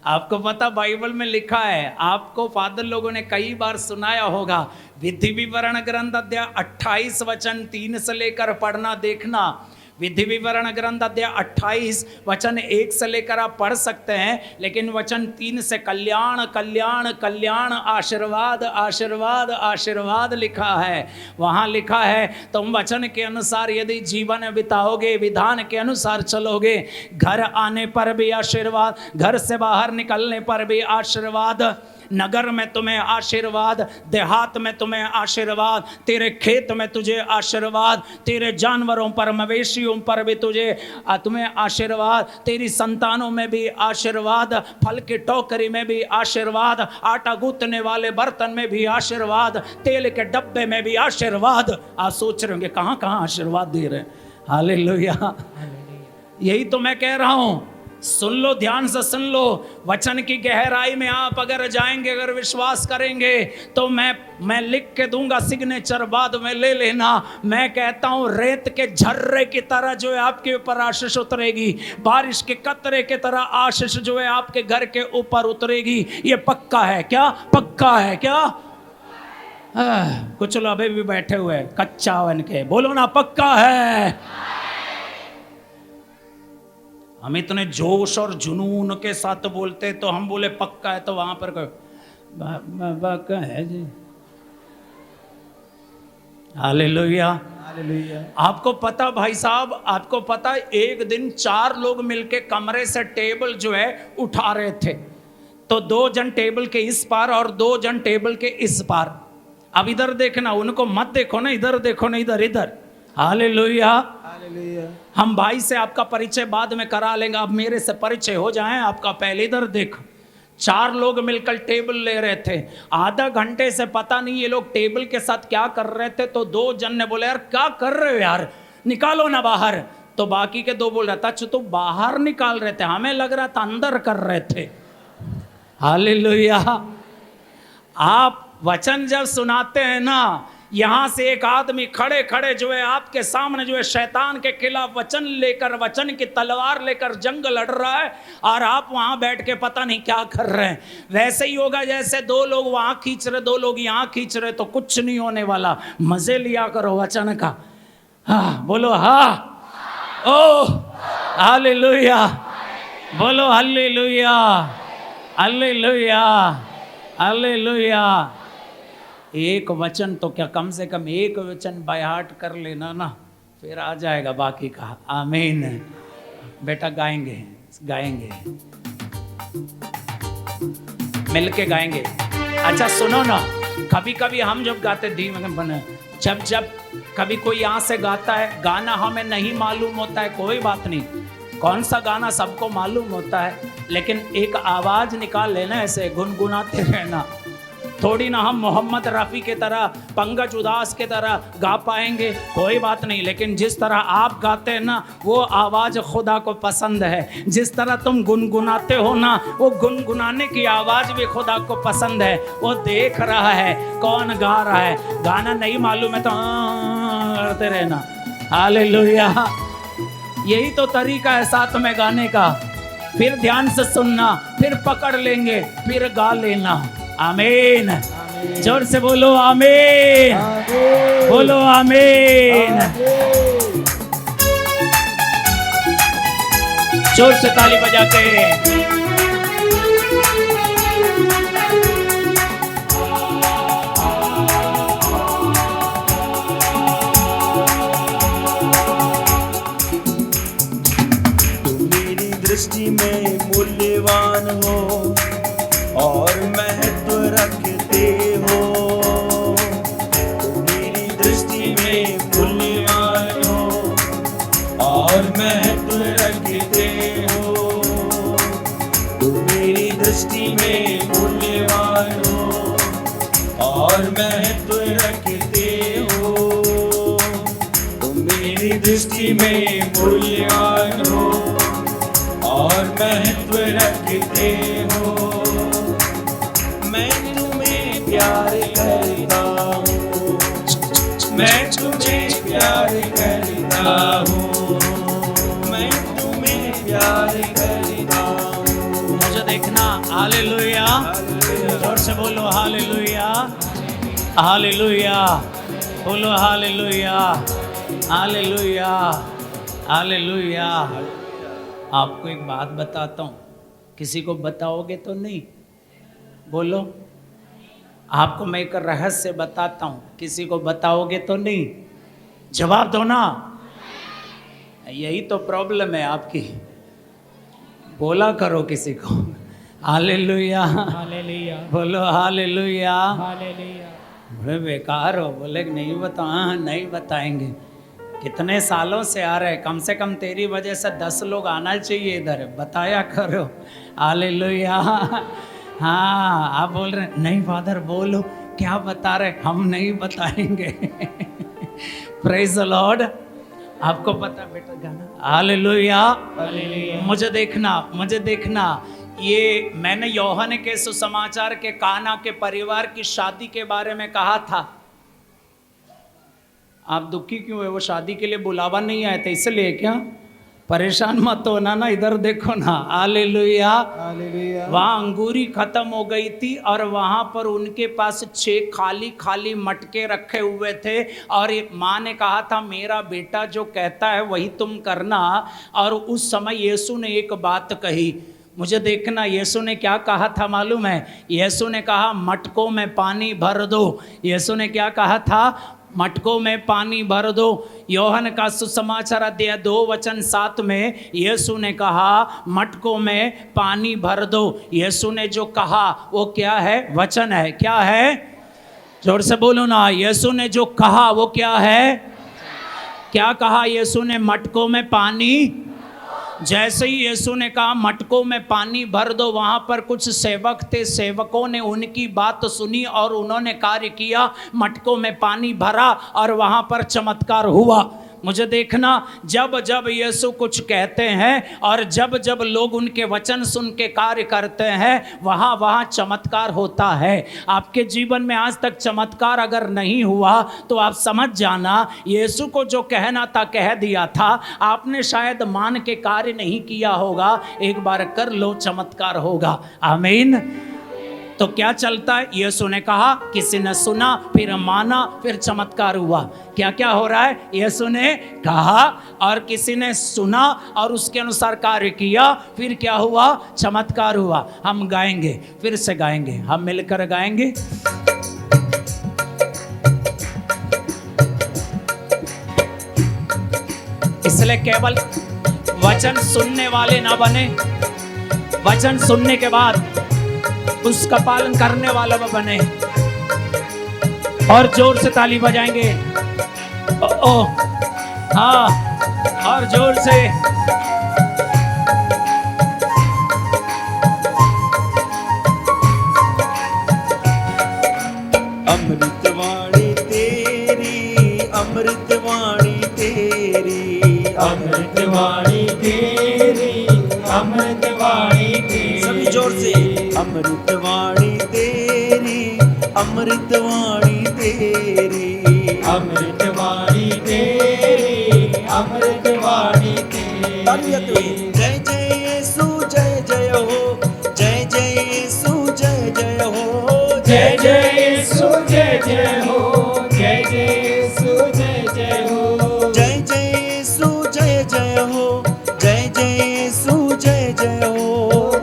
आपको पता बाइबल में लिखा है, आपको फादर लोगों ने कई बार सुनाया होगा, विधि विवरण ग्रंथ अध्याय 28 वचन 3 से लेकर पढ़ना देखना। विधि विवरण ग्रंथ अध्याय 28 वचन 1 से लेकर आप पढ़ सकते हैं, लेकिन वचन 3 से कल्याण कल्याण कल्याण, आशीर्वाद आशीर्वाद आशीर्वाद लिखा है। वहाँ लिखा है तुम वचन के अनुसार यदि जीवन बिताओगे, विधान के अनुसार चलोगे, घर आने पर भी आशीर्वाद, घर से बाहर निकलने पर भी आशीर्वाद, नगर में तुम्हें आशीर्वाद, देहात में तुम्हें आशीर्वाद, तेरे खेत में तुझे आशीर्वाद, तेरे जानवरों पर, मवेशियों पर भी तुम्हें आशीर्वाद, तेरी संतानों में भी आशीर्वाद, फल की टोकरी में भी आशीर्वाद, आटा गूंथने वाले बर्तन में भी आशीर्वाद, तेल के डब्बे में भी आशीर्वाद। आप सोच रहे होंगे कहाँ कहाँ आशीर्वाद दे रहे हैं। हालेलुया, यही तो मैं कह रहा हूँ। सुन लो, ध्यान से सुन लो। वचन की गहराई में आप अगर जाएंगे, अगर विश्वास करेंगे, तो मैं लिख के दूंगा, सिग्नेचर बाद में ले लेना। मैं कहता हूं रेत के झर्रे की तरह जो है आपके ऊपर आशीष उतरेगी, बारिश के कतरे की तरह आशीष जो है आपके घर के ऊपर उतरेगी। ये पक्का है क्या? पक्का है क्या? कुछ लोग अभी भी बैठे हुए कच्चा बन के, बोलो ना पक्का है। हम इतने जोश और जुनून के साथ बोलते, तो हम बोले पक्का है, तो वहां पर पक्का है जी। हालेलुया। हालेलुया। आपको पता भाई साहब, आपको पता एक दिन 4 लोग मिलके कमरे से टेबल जो है उठा रहे थे, तो 2 जन टेबल के इस पार और 2 जन टेबल के इस पार। अब इधर देखना, उनको मत देखो ना, इधर देखो ना, इधर इधर। Hallelujah hallelujah. हम भाई से आपका परिचय बाद में करा लेंगे, अब मेरे से परिचय हो जाए आपका। पहले इधर देखो, 4 लोग मिलकर टेबल ले रहे थे। आधा घंटे से पता नहीं ये लोग टेबल के साथ क्या कर रहे थे, तो 2 जन ने बोले यार क्या कर रहे हो यार, निकालो ना बाहर। तो बाकी के 2 बोल रहा था अच्छा तो बाहर निकाल रहे थे, हमें लग रहा था अंदर कर रहे थे। हालेलुया। आप वचन जब सुनाते हैं ना, यहां से एक आदमी खड़े खड़े जो है आपके सामने जो है शैतान के खिलाफ वचन लेकर, वचन की तलवार लेकर जंग लड़ रहा है, और आप वहां बैठ के पता नहीं क्या कर रहे हैं। वैसे ही होगा जैसे 2 लोग वहां खींच रहे, 2 लोग यहां खींच रहे, तो कुछ नहीं होने वाला। मजे लिया करो वचन का। हाँ बोलो हाँ, ओ हालेलुया, बोलो हालेलुया, हालेलुया, हालेलुया। एक वचन तो क्या, कम से कम एक वचन बाय हार्ट कर लेना ना, फिर आ जाएगा बाकी का। आमीन। बेटा गाएंगे, गाएंगे, मिलके गाएंगे। अच्छा सुनो ना, कभी कभी हम जब गाते धीमे बने, जब कभी कोई यहाँ से गाता है, गाना हमें नहीं मालूम होता है, कोई बात नहीं, कौन सा गाना सबको मालूम होता है, लेकिन एक आवाज निकाल लेना, ऐसे गुनगुनाते रहना। थोड़ी ना हम मोहम्मद रफ़ी के तरह, पंकज उदास के तरह गा पाएंगे, कोई बात नहीं, लेकिन जिस तरह आप गाते हैं ना, वो आवाज़ खुदा को पसंद है। जिस तरह तुम गुनगुनाते हो ना, वो गुनगुनाने की आवाज़ भी खुदा को पसंद है। वो देख रहा है कौन गा रहा है। गाना नहीं मालूम है तो करते रहना। हालेलुया। यही तो तरीका है साथ में गाने का। फिर ध्यान से सुनना, फिर पकड़ लेंगे, फिर गा लेना। आमीन। जोर से बोलो आमीन, बोलो आमीन। जोर से ताली बजा के। दृष्टि में मूल्यवान हो और महत्व रखते हो। मेरी दृष्टि में मूल्यवान हो और महत्व रखते हो। मेरी दृष्टि में मूल्यवान हो और महत्व रखते हो। मेरी दृष्टि में मूल्यवान हो और महत्व रखते हो। मैं तुम्हें प्यार करता हूँ, मैं तुम्हें प्यार करता हूँ, मैं तुम्हें प्यार करता हूँ। मुझे देखना। हालेलुया। जोर से बोलो हालेलुया, हालेलुया, बोलो हालेलुया, हालेलुया, हालेलुया। आपको एक बात बताता हूँ, किसी को बताओगे तो नहीं? बोलो। आपको मैं एक रहस्य बताता हूँ, किसी को बताओगे तो नहीं? जवाब दो ना। यही तो प्रॉब्लम है आपकी। बोला करो किसी को। हालेलुया, हालेलुया, बोलो हालेलुया, हालेलुया। बड़े बेकार हो, बोले नहीं नहीं बताएंगे। कितने सालों से आ रहे, कम से कम तेरी वजह से 10 लोग आना चाहिए इधर, बताया करो। हालेलुया। हाँ आप बोल रहे नहीं फादर बोलो, क्या बता रहे? हम नहीं बताएंगे। Praise the Lord. आपको पता बेटा गाना? हालेलुया। मुझे देखना, मुझे देखना। ये मैंने यूहन्ना के सुसमाचार के काना के परिवार की शादी के बारे में कहा था। आप दुखी क्यों है? वो शादी के लिए बुलावा नहीं आए थे इसलिए क्या? परेशान मत होना ना, इधर देखो ना। Hallelujah, hallelujah. वहाँ अंगूरी खत्म हो गई थी और वहाँ पर उनके पास 6 खाली खाली मटके रखे हुए थे, और माँ ने कहा था मेरा बेटा जो कहता है वही तुम करना। और उस समय यीशु ने एक बात कही, मुझे देखना। यीशु ने क्या कहा था मालूम है? यीशु ने कहा मटकों में पानी भर दो। यीशु ने क्या कहा था? मटकों में पानी भर दो। यूहन्ना का सुसमाचार अध्याय 2:7 में यीशु ने कहा मटकों में पानी भर दो। यीशु ने जो कहा वो क्या है? वचन है। क्या है? जोर से बोलो ना। यीशु ने जो कहा वो क्या है? क्या कहा यीशु ने? मटकों में पानी। जैसे ही यीशु ने कहा मटकों में पानी भर दो, वहाँ पर कुछ सेवक थे, सेवकों ने उनकी बात सुनी और उन्होंने कार्य किया, मटकों में पानी भरा और वहाँ पर चमत्कार हुआ। मुझे देखना, जब जब यीशु कुछ कहते हैं और जब जब लोग उनके वचन सुन के कार्य करते हैं, वहाँ वहाँ चमत्कार होता है। आपके जीवन में आज तक चमत्कार अगर नहीं हुआ तो आप समझ जाना यीशु को जो कहना था कह दिया था, आपने शायद मान के कार्य नहीं किया होगा। एक बार कर लो, चमत्कार होगा। आमीन। तो क्या चलता है? यीशु ने कहा, किसी ने सुना, फिर माना, फिर चमत्कार हुआ। क्या क्या हो रहा है? यीशु ने कहा और किसी ने सुना और उसके अनुसार कार्य किया, फिर क्या हुआ? चमत्कार हुआ। हम गाएंगे, फिर से गाएंगे, हम मिलकर गाएंगे। इसलिए केवल वचन सुनने वाले ना बने, वचन सुनने के बाद उसका पालन करने वाला वो बने। और जोर से ताली बजाएंगे। ओ हाँ, और जोर से। अमृतवाणी तेरी, अमृतवाणी तेरी, अमृतवाणी तेरी, अमृतवाणी तेरी। सभी जोर से। अमृतवाणी तेरी, अमृतवाणी तेरी, अमृतवाणी तेरी, अमृतवाणी तेरी। जय जय यीशु जय जय हो, जय जय यीशु जय जय हो, जय जय यीशु जय जय हो, जय जय यीशु जय जय हो, जय जय यीशु जय जय हो, जय जय यीशु जय जय हो,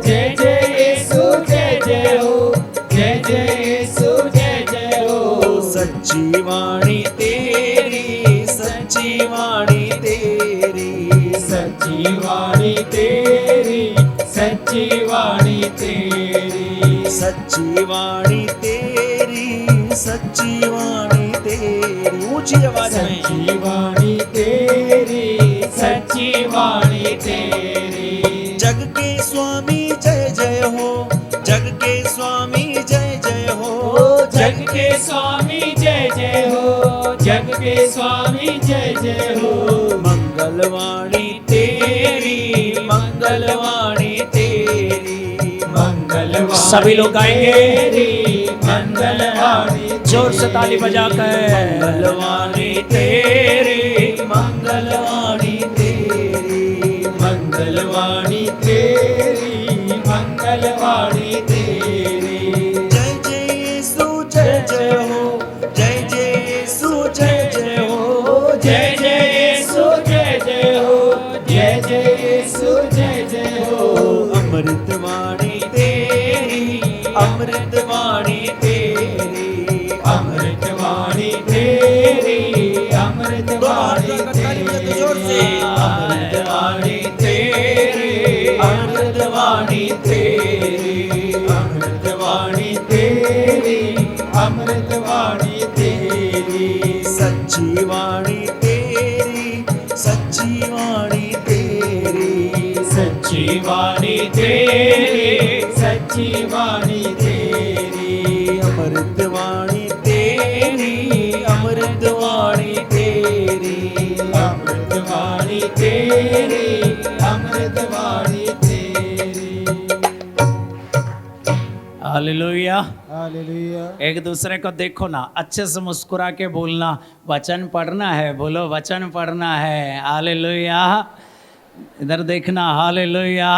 जय जय यीशु जय जय हो, जय जय यीशु जय जय हो। सच्ची वाणी तेरी, सच्ची वाणी तेरी, सच्ची वाणी तेरी, सच्ची वाणी तेरी, सच्ची वाणी तेरी, सच्ची वाणी तेरी। ऊंची आवाज में। सच्ची वाणी तेरी, सच्ची वाणी तेरी। जग के स्वामी जय जय हो, जग के स्वामी जय जय हो, जग के स्वामी जय जय हो, जग के स्वामी जय जय हो। मंगलवाणी तेरी, मंगलवाणी तेरी, मंगलवाणी सभी लोग गाएंगे। तेरी, मंगलवाणी जोर से ताली बजाकर। मंगलवाणी तेरी, मंगलवाणी तेरी, मंगलवाणी तेरी, मंगलवाणी तेरी। जय जय यीशु जय जय हो, जय जय यीशु जय जय हो, जय जय यीशु जय जय हो, जय जय यीशु जय जय हो। अमृतवाणी तेरी, अमृतवाणी तेरी, अमृतवाणी तेरी, अमृतवाणी तेरी। जोर से। अमृतवाणी तेरी, अमृतवाणी तेरी, अमृतवाणी तेरी, अमृतवाणी तेरी। सच्ची वाणी तेरी, सच्ची वाणी तेरी, सच्ची वाणी तेरी, सच्ची वाणी तेरी। अमृतवाणी तेरी, अमृतवाणी तेरी, अमृतवाणी तेरी, अमृतवाणी तेरी। हालेलुया। हालेलुया। एक दूसरे को देखो ना, अच्छे से मुस्कुरा के बोलना, वचन पढ़ना है। बोलो, वचन पढ़ना है। हालेलुया। इधर देखना। हालेलुया।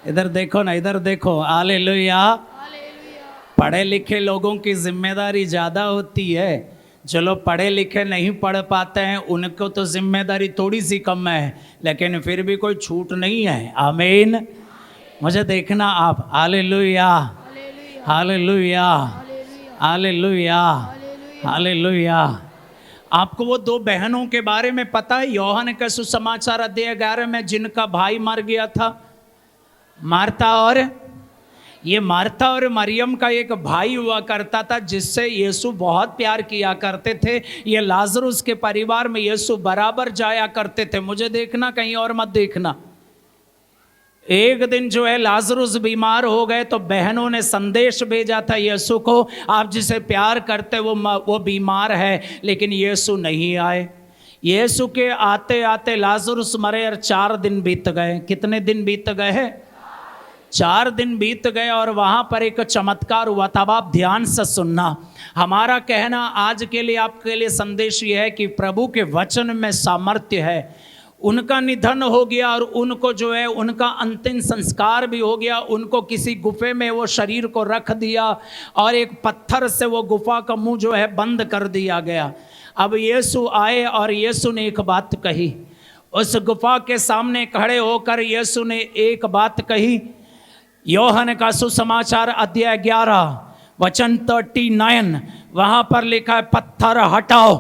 इधर देखो ना, इधर देखो। हालेलुया। पढ़े लिखे लोगों की जिम्मेदारी ज़्यादा होती है। जो लोग पढ़े लिखे नहीं पढ़ पाते हैं उनको तो जिम्मेदारी थोड़ी सी कम है, लेकिन फिर भी कोई छूट नहीं है। आमीन। मुझे देखना आप। Hallelujah, hallelujah, hallelujah, hallelujah. आपको वो दो बहनों के बारे में पता है? यूहन्ना का सुसमाचार अध्याय 11 में जिनका भाई मर गया था, मार्था और ये मार्था और मरियम का एक भाई हुआ करता था जिससे यीशु बहुत प्यार किया करते थे। ये लाजरुस के परिवार में यीशु बराबर जाया करते थे। मुझे देखना, कहीं और मत देखना। एक दिन जो है लाजरुस बीमार हो गए तो बहनों ने संदेश भेजा था यीशु को, आप जिसे प्यार करते वो बीमार है, लेकिन यीशु नहीं आए। यीशु के आते आते लाजरुस मरे और 4 दिन बीत गए। कितने दिन बीत गए हैं? 4 दिन बीत गए और वहां पर एक चमत्कार हुआ था। अब आप ध्यान से सुनना। हमारा कहना आज के लिए आपके लिए संदेश ये है कि प्रभु के वचन में सामर्थ्य है। उनका निधन हो गया और उनको जो है उनका अंतिम संस्कार भी हो गया। उनको किसी गुफे में वो शरीर को रख दिया और एक पत्थर से वो गुफा का मुंह जो है बंद कर दिया गया। अब यीशु आए और यीशु ने एक बात कही। उस गुफा के सामने खड़े होकर यीशु ने एक बात कही। यूहन्ना का सुसमाचार अध्याय 11 वचन 39 वहां पर लिखा है, पत्थर हटाओ।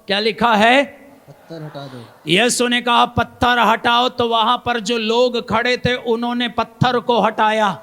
क्या लिखा है? पत्थर हटा दो। यीशु ने कहा पत्थर हटाओ, तो वहां पर जो लोग खड़े थे उन्होंने पत्थर को हटाया।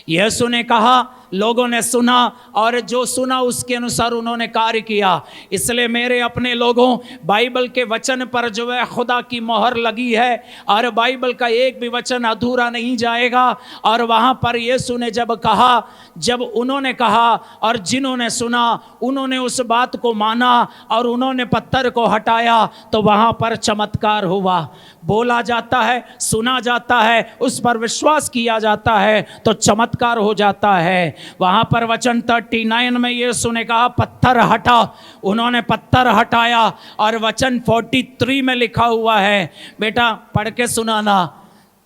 यीशु ने कहा, लोगों ने सुना और जो सुना उसके अनुसार उन्होंने कार्य किया। इसलिए मेरे अपने लोगों, बाइबल के वचन पर जो है खुदा की मोहर लगी है और बाइबल का एक भी वचन अधूरा नहीं जाएगा। और वहाँ पर यीशु ने जब उन्होंने कहा और जिन्होंने सुना उन्होंने उस बात को माना और उन्होंने पत्थर को हटाया, तो वहाँ पर चमत्कार हुआ। बोला जाता है, सुना जाता है, उस पर विश्वास किया जाता है तो चमत्कार हो जाता है। वहां पर वचन 39 में यीशु ने कहा पत्थर हटा, उन्होंने पत्थर हटाया। और वचन 43 में लिखा हुआ है, बेटा पढ़ के सुनाना,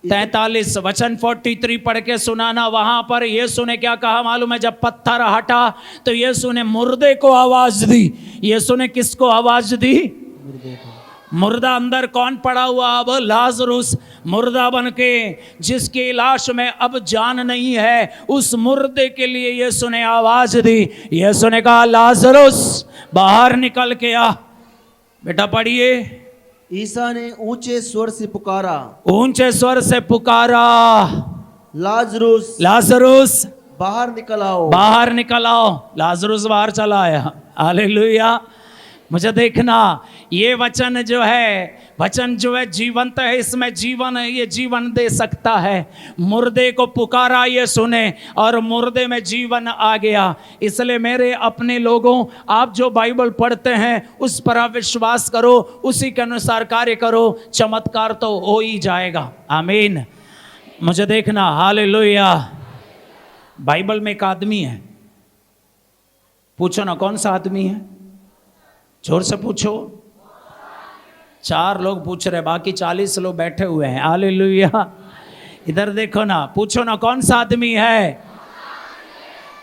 43 वचन 43 पढ़ के सुनाना। वहां पर यीशु ने क्या कहा मालूम है? जब पत्थर हटा तो यीशु ने मुर्दे को आवाज दी। यीशु ने किसको आवाज दी? मुर्दा अंदर कौन पड़ा हुआ? अब लाजरुस मुर्दा बन के, जिसकी लाश में अब जान नहीं है, उस मुर्दे के लिए यीशु ने आवाज दी। यीशु ने कहा लाजरुस बाहर निकल के आ। बेटा पढ़िए। ईसा ने ऊंचे स्वर से पुकारा, ऊंचे स्वर से पुकारा, लाजरुस लाजरुस बाहर निकल आओ, बाहर निकल आओ। लाजरुस बाहर चला आया। हालेलुया। मुझे देखना, ये वचन जो है जीवंत है, इसमें जीवन है, ये जीवन दे सकता है। मुर्दे को पुकारा ये सुने और मुर्दे में जीवन आ गया। इसलिए मेरे अपने लोगों, आप जो बाइबल पढ़ते हैं उस पर आप विश्वास करो, उसी के अनुसार कार्य करो, चमत्कार तो हो ही जाएगा। आमीन। मुझे देखना। हालेलुया। बाइबल में एक आदमी है, पूछो ना कौन सा आदमी है? जोर से पूछो। 4 लोग पूछ रहे, बाकी 40 लोग बैठे हुए हैं। हालेलुया। इधर देखो ना, पूछो ना कौन सा आदमी है?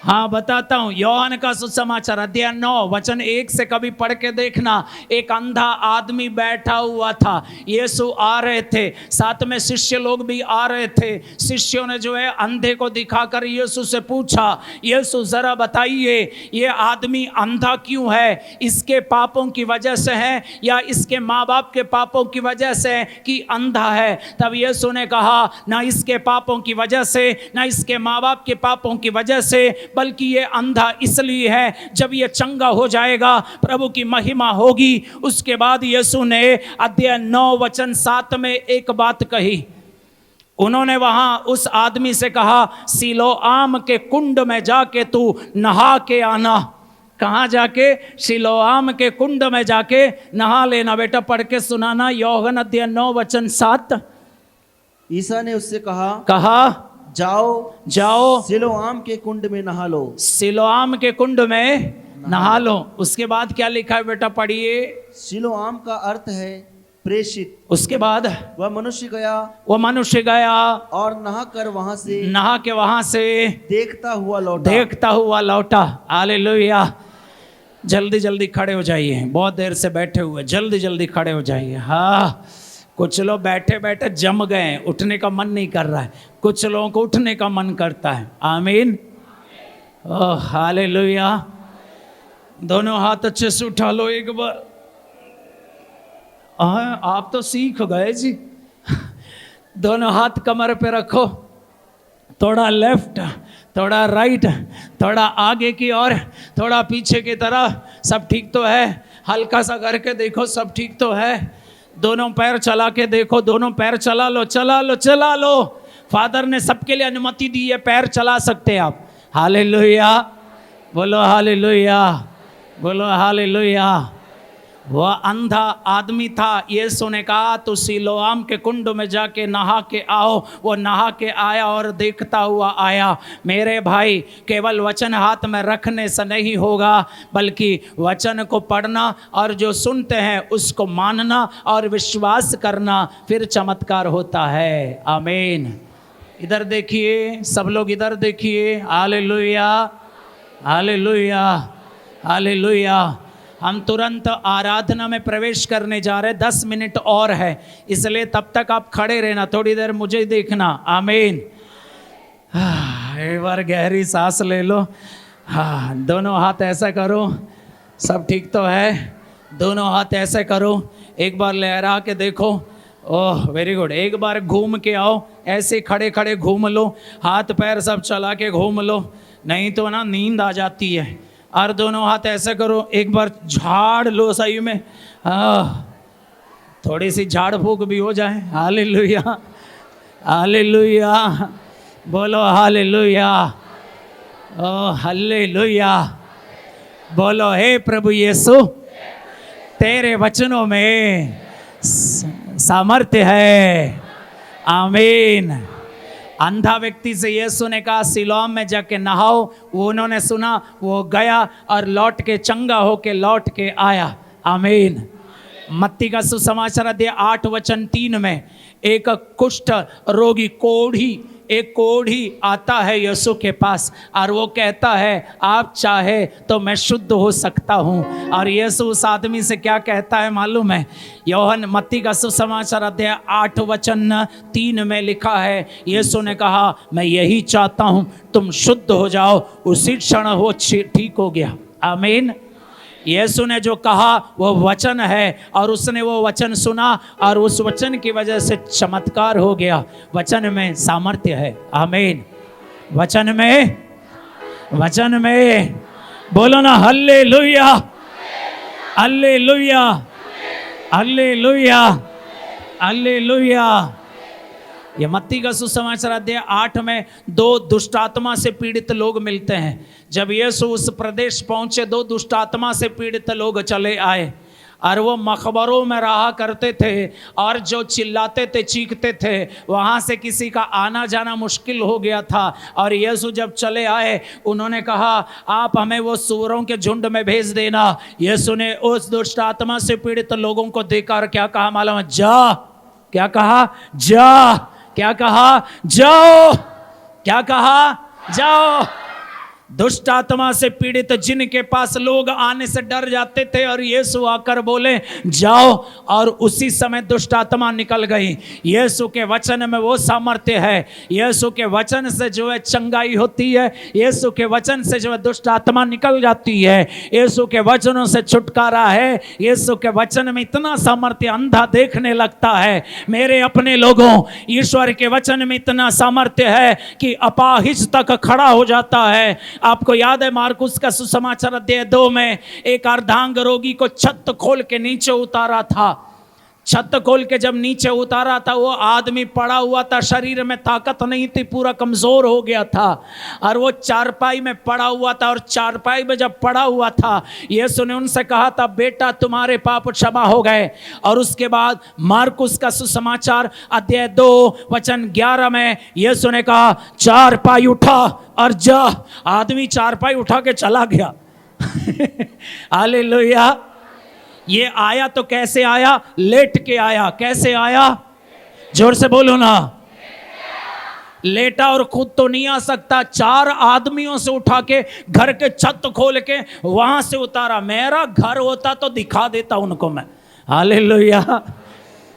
हाँ बताता हूँ। यूहन्ना का सुसमाचार अध्याय 9 वचन 1 से कभी पढ़ के देखना। एक अंधा आदमी बैठा हुआ था, यीशु आ रहे थे, साथ में शिष्य लोग भी आ रहे थे। शिष्यों ने जो है अंधे को दिखाकर यीशु से पूछा, यीशु जरा बताइए ये आदमी अंधा क्यों है? इसके पापों की वजह से है या इसके माँ बाप के पापों की वजह से कि अंधा है? तब यीशु ने कहा ना इसके पापों की वजह से, ना इसके माँ बाप के पापों की वजह से, बल्कि ये अंधा इसलिए है, जब ये चंगा हो जाएगा प्रभु की महिमा होगी। उसके बाद यीशु ने अध्याय 9 वचन 7 में एक बात कही। उन्होंने वहां उस आदमी से कहा सिलोआम के कुंड में जाके तू नहा के आना। कहाँ जाके? सिलोआम के कुंड में जाके नहा लेना। बेटा पढ़ के सुनाना। यूहन्ना अध्याय 9 वचन 7। ईसा ने उससे कहा जाओ सिलोआम के कुंड में नहा लो। सिलोआम के कुंड में नहा लो। उसके बाद क्या लिखा है बेटा पढ़िए। सिलोआम का अर्थ है प्रेषित। उसके बाद वह मनुष्य गया और नहा के वहां से देखता हुआ लौटा। हालेलुया। जल्दी जल्दी खड़े हो जाइए, बहुत देर से बैठे हुए, जल्दी जल्दी खड़े हो जाइए। हाँ, कुछ लोग बैठे बैठे जम गए, उठने का मन नहीं कर रहा है, कुछ लोगों को उठने का मन करता है। आमीन। Oh hallelujah. दोनों हाथ अच्छे से उठा लो एक बार। आप तो सीख गए जी। दोनों हाथ कमर पे रखो, थोड़ा लेफ्ट, थोड़ा राइट, थोड़ा आगे की ओर, थोड़ा पीछे की तरफ। सब ठीक तो है? हल्का सा करके देखो, सब ठीक तो है? दोनों पैर चला के देखो, दोनों पैर चला लो, चला लो, चला लो। फादर ने सबके लिए अनुमति दी है, पैर चला सकते हैं आप। हालेलुया, बोलो हालेलुया, बोलो हालेलुया। वह अंधा आदमी था, यीशु ने कहा तो सिलोआम के कुंड में जाके नहा के आओ। वो नहा के आया और देखता हुआ आया। मेरे भाई, केवल वचन हाथ में रखने से नहीं होगा, बल्कि वचन को पढ़ना और जो सुनते हैं उसको मानना और विश्वास करना, फिर चमत्कार होता है। आमीन। इधर देखिए, सब लोग इधर देखिए। Hallelujah, hallelujah, hallelujah. हम तुरंत आराधना में प्रवेश करने जा रहे हैं। 10 मिनट और है, इसलिए तब तक आप खड़े रहना, थोड़ी देर मुझे देखना। आमीन। एक बार गहरी सांस ले लो। हाँ, दोनों हाथ ऐसा करो। सब ठीक तो है? दोनों हाथ ऐसे करो, एक बार लहरा के देखो। Oh very good. एक बार घूम के आओ, ऐसे खड़े खड़े घूम लो, हाथ पैर सब चला के घूम लो, नहीं तो ना नींद आ जाती है। और दोनों हाथ ऐसे करो, एक बार झाड़ लो सही में। थोड़ी सी झाड़ फूक भी हो जाए। हालेलुया, हालेलुया, बोलो हालेलुया, ओ हालेलुया। बोलो हे प्रभु यीशु, तेरे वचनों में सामर्थ्य है। आमीन। अंधा व्यक्ति से यीशु ने कहा सिलोआम में जाके नहाओ। वो उन्होंने सुना, वो गया और लौट के चंगा होके लौट के आया। आमीन। मत्ती का सुसमाचार अध्याय 8 वचन 3 में एक कुष्ठ रोगी एक कोढ़ी आता है यीशु के पास और वो कहता है आप चाहे तो मैं शुद्ध हो सकता हूँ। और यीशु उस आदमी से क्या कहता है मालूम है? यूहन्ना मत्ती का सुसमाचार अध्याय 8 वचन 3 में लिखा है, यीशु ने कहा मैं यही चाहता हूँ तुम शुद्ध हो जाओ। उसी क्षण वो ठीक हो गया। आमीन। यीशु ने जो कहा वो वचन है और उसने वो वचन सुना और उस वचन की वजह से चमत्कार हो गया। वचन में सामर्थ्य है। आमीन। वचन में बोलो ना हल्लेलुया, हल्लेलुया, हल्लेलुया, हल्लेलुया। ये मत्ती का सुसमाचार अध्याय 8 में 2 दुष्ट आत्मा से पीड़ित लोग मिलते हैं। जब यीशु उस प्रदेश पहुंचे, 2 दुष्ट आत्मा से पीड़ित लोग चले आए और वो मकबरों में रहा करते थे और जो चिल्लाते थे, चीखते थे, वहाँ से किसी का आना जाना मुश्किल हो गया था। और यीशु जब चले आए, उन्होंने कहा आप हमें वो सूअरों के झुंड में भेज देना। यीशु ने उस दुष्ट आत्मा से पीड़ित लोगों को देखकर क्या कहा मालूम है? जा। क्या कहा? जा। क्या कहा? जाओ। क्या कहा? जाओ। दुष्ट आत्मा से पीड़ित जिनके पास लोग आने से डर जाते थे और यीशु आकर बोले जाओ, और उसी समय दुष्ट आत्मा निकल गई। यीशु के वचन में वो सामर्थ्य है। यीशु के वचन से जो है चंगाई होती है। यीशु के वचन से जो है दुष्ट आत्मा निकल जाती है। यीशु के वचनों से छुटकारा है। यीशु के वचन में इतना सामर्थ्य, अंधा देखने लगता है। मेरे अपने लोगों, ईश्वर के वचन में इतना सामर्थ्य है कि अपाहिज तक खड़ा हो जाता है। आपको याद है मार्कुस का सुसमाचार अध्याय 2 में एक अर्धांग रोगी को छत खोल के नीचे उतारा था। छत खोल के जब नीचे उतारा था, वो आदमी पड़ा हुआ था, शरीर में ताकत नहीं थी, पूरा कमजोर हो गया था और वो चारपाई में पड़ा हुआ था। और चारपाई में जब पड़ा हुआ था, यीशु ने उनसे कहा था बेटा तुम्हारे पाप क्षमा हो गए। और उसके बाद मार्कुस का सुसमाचार अध्याय 2 वचन 11 में यीशु ने कहा चारपाई उठा और जा। आदमी चारपाई उठा के चला गया। हालेलुया। ये आया तो कैसे आया? लेट के आया। कैसे आया? जोर से बोलो ना। लेटा और खुद तो नहीं आ सकता, 4 आदमियों से उठा के घर के छत खोल के वहां से उतारा। मेरा घर होता तो दिखा देता उनको मैं। हालेलुया।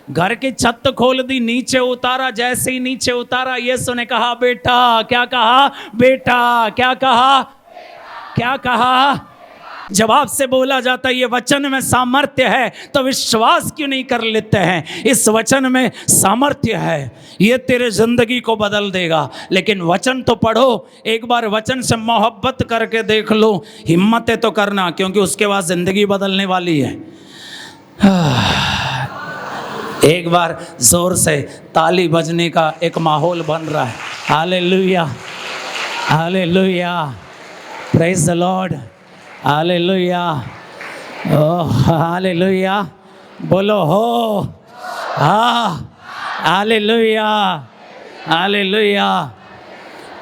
घर की छत खोल दी, नीचे उतारा। जैसे ही नीचे उतारा, यीशु ने कहा बेटा। क्या कहा? बेटा। क्या कहा? क्या कहा? जब आपसे बोला जाता है ये वचन में सामर्थ्य है, तो विश्वास क्यों नहीं कर लेते हैं? इस वचन में सामर्थ्य है, ये तेरे जिंदगी को बदल देगा। लेकिन वचन तो पढ़ो, एक बार वचन से मोहब्बत करके देख लो, हिम्मत है तो करना, क्योंकि उसके बाद जिंदगी बदलने वाली है। एक बार जोर से ताली बजने का एक माहौल बन रहा है। Hallelujah, hallelujah, praise the lord, hallelujah, oh hallelujah, बोलो हो, हाँ, हालेलुया, हालेलुया।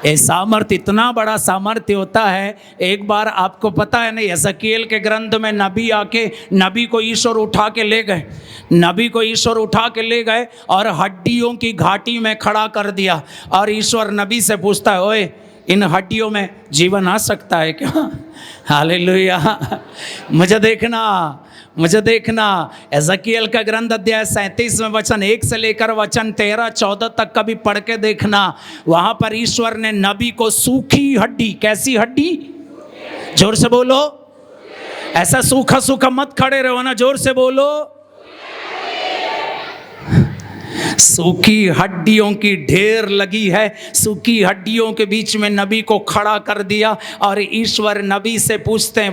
ये सामर्थ्य, इतना बड़ा सामर्थ्य होता है। एक बार आपको पता है ना, यहज़केल के ग्रंथ में नबी आके, नबी को ईश्वर उठा के ले गए, नबी को ईश्वर उठा के ले गए और हड्डियों की घाटी में खड़ा कर दिया। और ईश्वर नबी से पूछता है, ओए इन हड्डियों में जीवन आ सकता है क्या? हालेलुया, मुझे देखना, मुझे देखना। यहज़केल का ग्रंथ अध्याय 37 में वचन 1 से लेकर वचन 13-14 तक कभी पढ़ के देखना। वहां पर ईश्वर ने नबी को सूखी हड्डी, कैसी हड्डी? जोर से बोलो, ऐसा सूखा सूखा मत खड़े रहो ना, जोर से बोलो। सूखी हड्डियों की ढेर लगी है, सूखी हड्डियों के बीच में नबी को खड़ा कर दिया। और ईश्वर नबी से पूछते हैं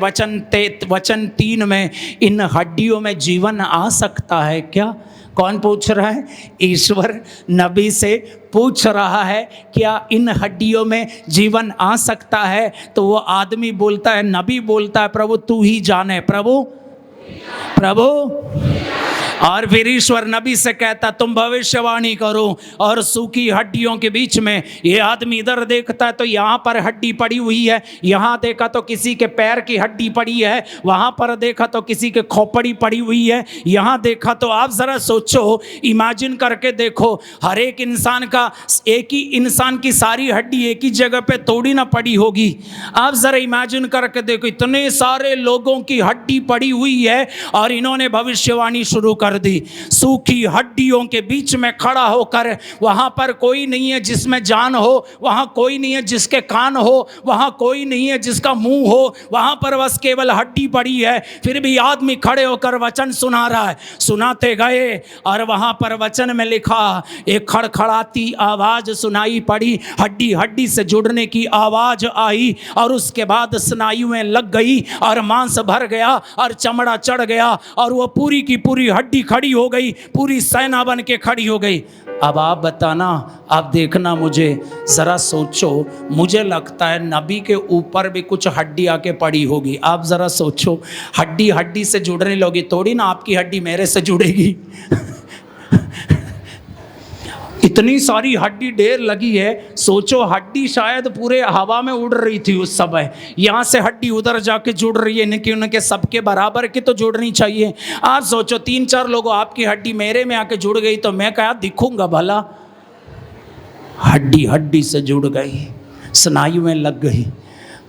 वचन 3 में, इन हड्डियों में जीवन आ सकता है क्या? कौन पूछ रहा है? ईश्वर नबी से पूछ रहा है, क्या इन हड्डियों में जीवन आ सकता है? तो वो आदमी बोलता है, नबी बोलता है, प्रभु तू ही जाने, प्रभु, प्रभु। और फिर ईश्वर नबी से कहता, तुम भविष्यवाणी करो। और सूखी हड्डियों के बीच में ये आदमी इधर देखता है तो यहाँ पर हड्डी पड़ी हुई है, यहाँ देखा तो किसी के पैर की हड्डी पड़ी है, वहाँ पर देखा तो किसी के खोपड़ी पड़ी हुई है, यहाँ देखा तो आप ज़रा सोचो, इमेजिन करके देखो, हर एक इंसान का, एक ही इंसान की सारी हड्डी एक ही जगह पे तोड़ी ना पड़ी होगी। आप ज़रा इमेजिन करके देखो, इतने सारे लोगों की हड्डी पड़ी हुई है और इन्होंने भविष्यवाणी शुरू कर दी। सूखी हड्डियों के बीच में खड़ा होकर, वहां पर कोई नहीं है जिसमें जान हो, वहां कोई नहीं है जिसके कान हो, वहां कोई नहीं है जिसका मुंह हो, वहां पर बस केवल हड्डी पड़ी है। फिर भी आदमी खड़े होकर वचन सुना रहा है। सुनाते गए और वहां पर वचन में लिखा, एक खड़खड़ाती आवाज सुनाई पड़ी, हड्डी हड्डी से जुड़ने की आवाज आई और उसके बाद स्नायुएं लग गई और मांस भर गया और चमड़ा चढ़ गया और वो पूरी की पूरी हड्डी खड़ी हो गई, पूरी सेना बन के खड़ी हो गई। अब आप बताना, आप देखना, मुझे ज़रा सोचो, मुझे लगता है नबी के ऊपर भी कुछ हड्डी आके पड़ी होगी। आप ज़रा सोचो, हड्डी हड्डी से जुड़ने लोगी, थोड़ी ना आपकी हड्डी मेरे से जुड़ेगी। इतनी सारी हड्डी ढेर लगी है, सोचो हड्डी शायद पूरे हवा में उड़ रही थी उस समय, यहाँ से हड्डी उधर जाके जुड़ रही है, इनकी उनके सबके बराबर की तो जुड़नी चाहिए। आप सोचो 3-4 लोगों आपकी हड्डी मेरे में आके जुड़ गई तो मैं क्या दिखूंगा भला? हड्डी हड्डी से जुड़ गई, स्नायु में लग गई,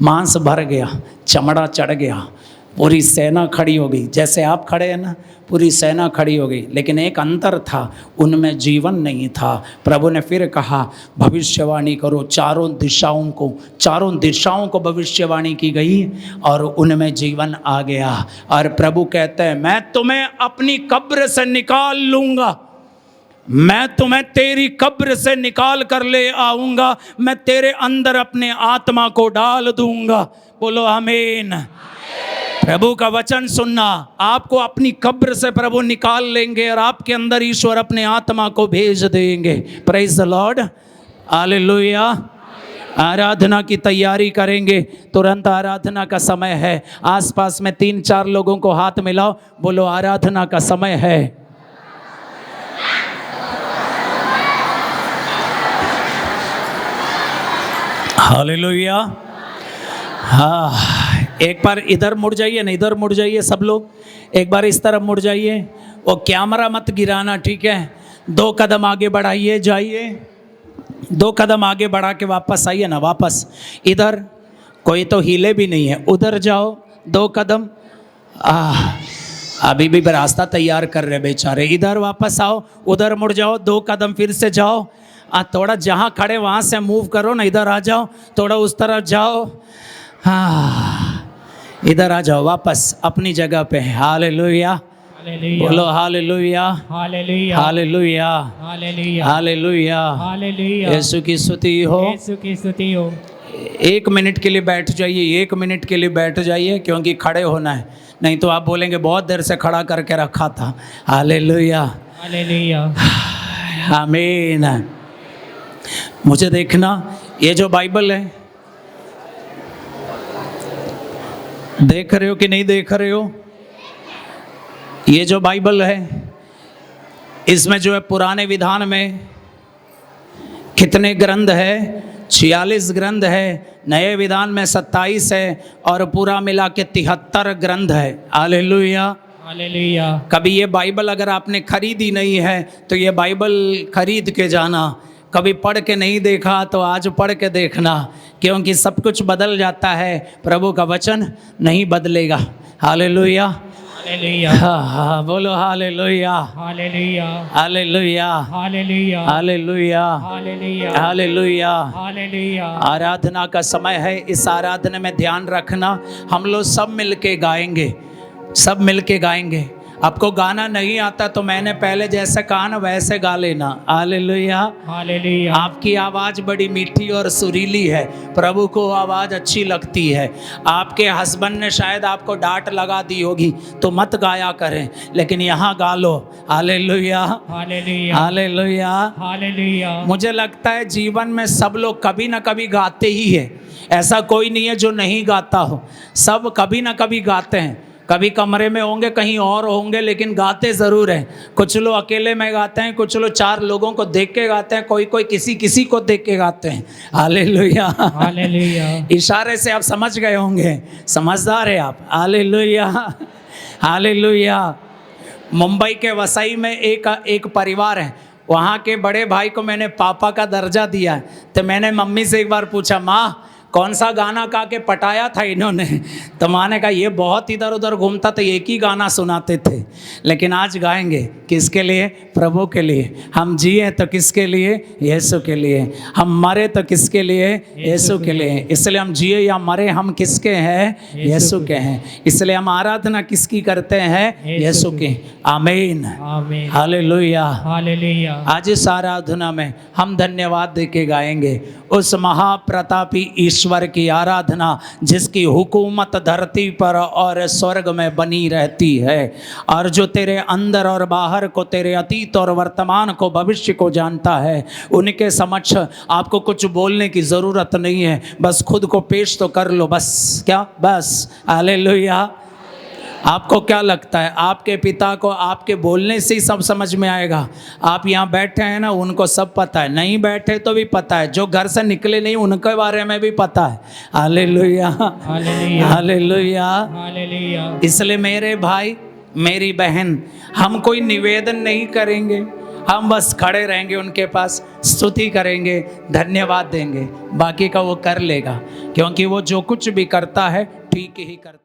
मांस भर गया, चमड़ा चढ़ गया, पूरी सेना खड़ी हो गई। जैसे आप खड़े हैं ना, पूरी सेना खड़ी हो गई। लेकिन एक अंतर था, उनमें जीवन नहीं था। प्रभु ने फिर कहा, भविष्यवाणी करो। चारों दिशाओं को भविष्यवाणी की गई और उनमें जीवन आ गया। और प्रभु कहते हैं, मैं तुम्हें अपनी कब्र से निकाल लूँगा, मैं तुम्हें तेरी कब्र से निकाल कर ले आऊँगा, मैं तेरे अंदर अपने आत्मा को डाल दूँगा। बोलो आमीन। प्रभु का वचन सुनना, आपको अपनी कब्र से प्रभु निकाल लेंगे और आपके अंदर ईश्वर अपने आत्मा को भेज देंगे। Praise the lord, hallelujah. आराधना की तैयारी करेंगे, तुरंत आराधना का समय है। आसपास में 3-4 लोगों को हाथ मिलाओ, बोलो आराधना का समय है। हालेलुया। हाँ, एक बार इधर मुड़ जाइए ना, इधर मुड़ जाइए सब लोग, एक बार इस तरफ मुड़ जाइए। वो कैमरा मत गिराना, ठीक है? 2 कदम आगे बढ़ाइए, जाइए 2 कदम आगे बढ़ा के वापस आइए ना, वापस इधर। कोई तो हिले भी नहीं है, उधर जाओ 2 कदम। अभी भी रास्ता तैयार कर रहे बेचारे। इधर वापस आओ, उधर मुड़ जाओ, 2 कदम फिर से जाओ। थोड़ा जहाँ खड़े वहाँ से मूव करो ना, इधर आ जाओ, थोड़ा उस तरफ जाओ। हाँ, इधर आ जाओ वापस अपनी जगह पे। हालेलुया, हालेलुया बोलो hallelujah, hallelujah hallelujah, hallelujah hallelujah. Hallelujah Yeshu की स्तुति हो। यीशु की स्तुति हो। 1 मिनट के लिए बैठ जाइए, 1 मिनट के लिए बैठ जाइए, क्योंकि खड़े होना है, नहीं तो आप बोलेंगे बहुत देर से खड़ा करके रखा था। हालेलुया, हालेलुया आमीन। मुझे देखना, ये जो बाइबल है, देख रहे हो कि नहीं देख रहे हो? ये जो बाइबल है, इसमें जो है पुराने विधान में कितने ग्रंथ है? 46 ग्रंथ है। नए विधान में 27 है और पूरा मिला के 73 ग्रंथ है। Hallelujah, hallelujah. कभी ये बाइबल अगर आपने खरीदी नहीं है तो ये बाइबल खरीद के जाना। कभी पढ़ के नहीं देखा तो आज पढ़ के देखना, क्योंकि सब कुछ बदल जाता है, प्रभु का वचन नहीं बदलेगा। हालेलुया, हालेलुया हाँ, बोलो hallelujah, hallelujah hallelujah, hallelujah hallelujah, hallelujah hallelujah. Hallelujah. आराधना का समय है। इस आराधना में ध्यान रखना, हम लोग सब मिलके गाएंगे, सब मिलके गाएंगे। आपको गाना नहीं आता तो मैंने पहले जैसे कहा ना वैसे गा लेना। Hallelujah, hallelujah. आपकी आवाज़ बड़ी मीठी और सुरीली है, प्रभु को आवाज़ अच्छी लगती है। आपके हस्बैंड ने शायद आपको डांट लगा दी होगी तो मत गाया करें, लेकिन यहाँ गा लो। Hallelujah, hallelujah hallelujah. हालेलुया। मुझे लगता है जीवन में सब लोग कभी ना कभी गाते ही है, ऐसा कोई नहीं है जो नहीं गाता हो, सब कभी ना कभी गाते हैं। कभी कमरे में होंगे, कहीं और होंगे, लेकिन गाते ज़रूर हैं। कुछ लोग अकेले में गाते हैं, कुछ लोग 4 लोगों को देख के गाते हैं, कोई कोई किसी को देख के गाते हैं। Hallelujah, hallelujah. इशारे से आप समझ गए होंगे, समझदार है आप। Hallelujah, hallelujah. मुंबई के वसई में एक परिवार है, वहाँ के बड़े भाई को मैंने पापा का दर्जा दिया है। तो मैंने मम्मी से एक बार पूछा, माँ कौन सा गाना गा के पटाया था इन्होंने? तो माँ ने कहा ये बहुत इधर उधर घूमता तो एक ही गाना सुनाते थे। लेकिन आज गाएंगे, किसके लिए? प्रभु के लिए। हम जिए तो किसके लिए? यीशु के लिए। हम मरे तो किसके लिए? यीशु के लिए। इसलिए हम जिए या मरे हम किसके हैं? यीशु के हैं। इसलिए हम आराधना किसकी करते हैं? यीशु की। आमीन, आमीन। हालेलुया। हालेलुया। आज इस आराधना में हम धन्यवाद देके गाएंगे उस महाप्रतापी ईश्वर की आराधना, जिसकी हुकूमत धरती पर और स्वर्ग में बनी रहती है, और जो तेरे अंदर और बाहर को, तेरे अतीत और वर्तमान को, भविष्य को जानता है। उनके समक्ष आपको कुछ बोलने की ज़रूरत नहीं है, बस खुद को पेश तो कर लो। बस क्या? बस। हालेलुया। आपको क्या लगता है? आपके पिता को आपके बोलने से ही सब समझ में आएगा। आप यहाँ बैठे हैं ना, उनको सब पता है, नहीं बैठे तो भी पता है, जो घर से निकले नहीं उनके बारे में भी पता है। Hallelujah, hallelujah. हालेलुया। हालेलुया। इसलिए मेरे भाई, मेरी बहन, हम कोई निवेदन नहीं करेंगे, हम बस खड़े रहेंगे उनके पास, स्तुति करेंगे, धन्यवाद देंगे, बाकी का वो कर लेगा, क्योंकि वो जो कुछ भी करता है ठीक ही करता है।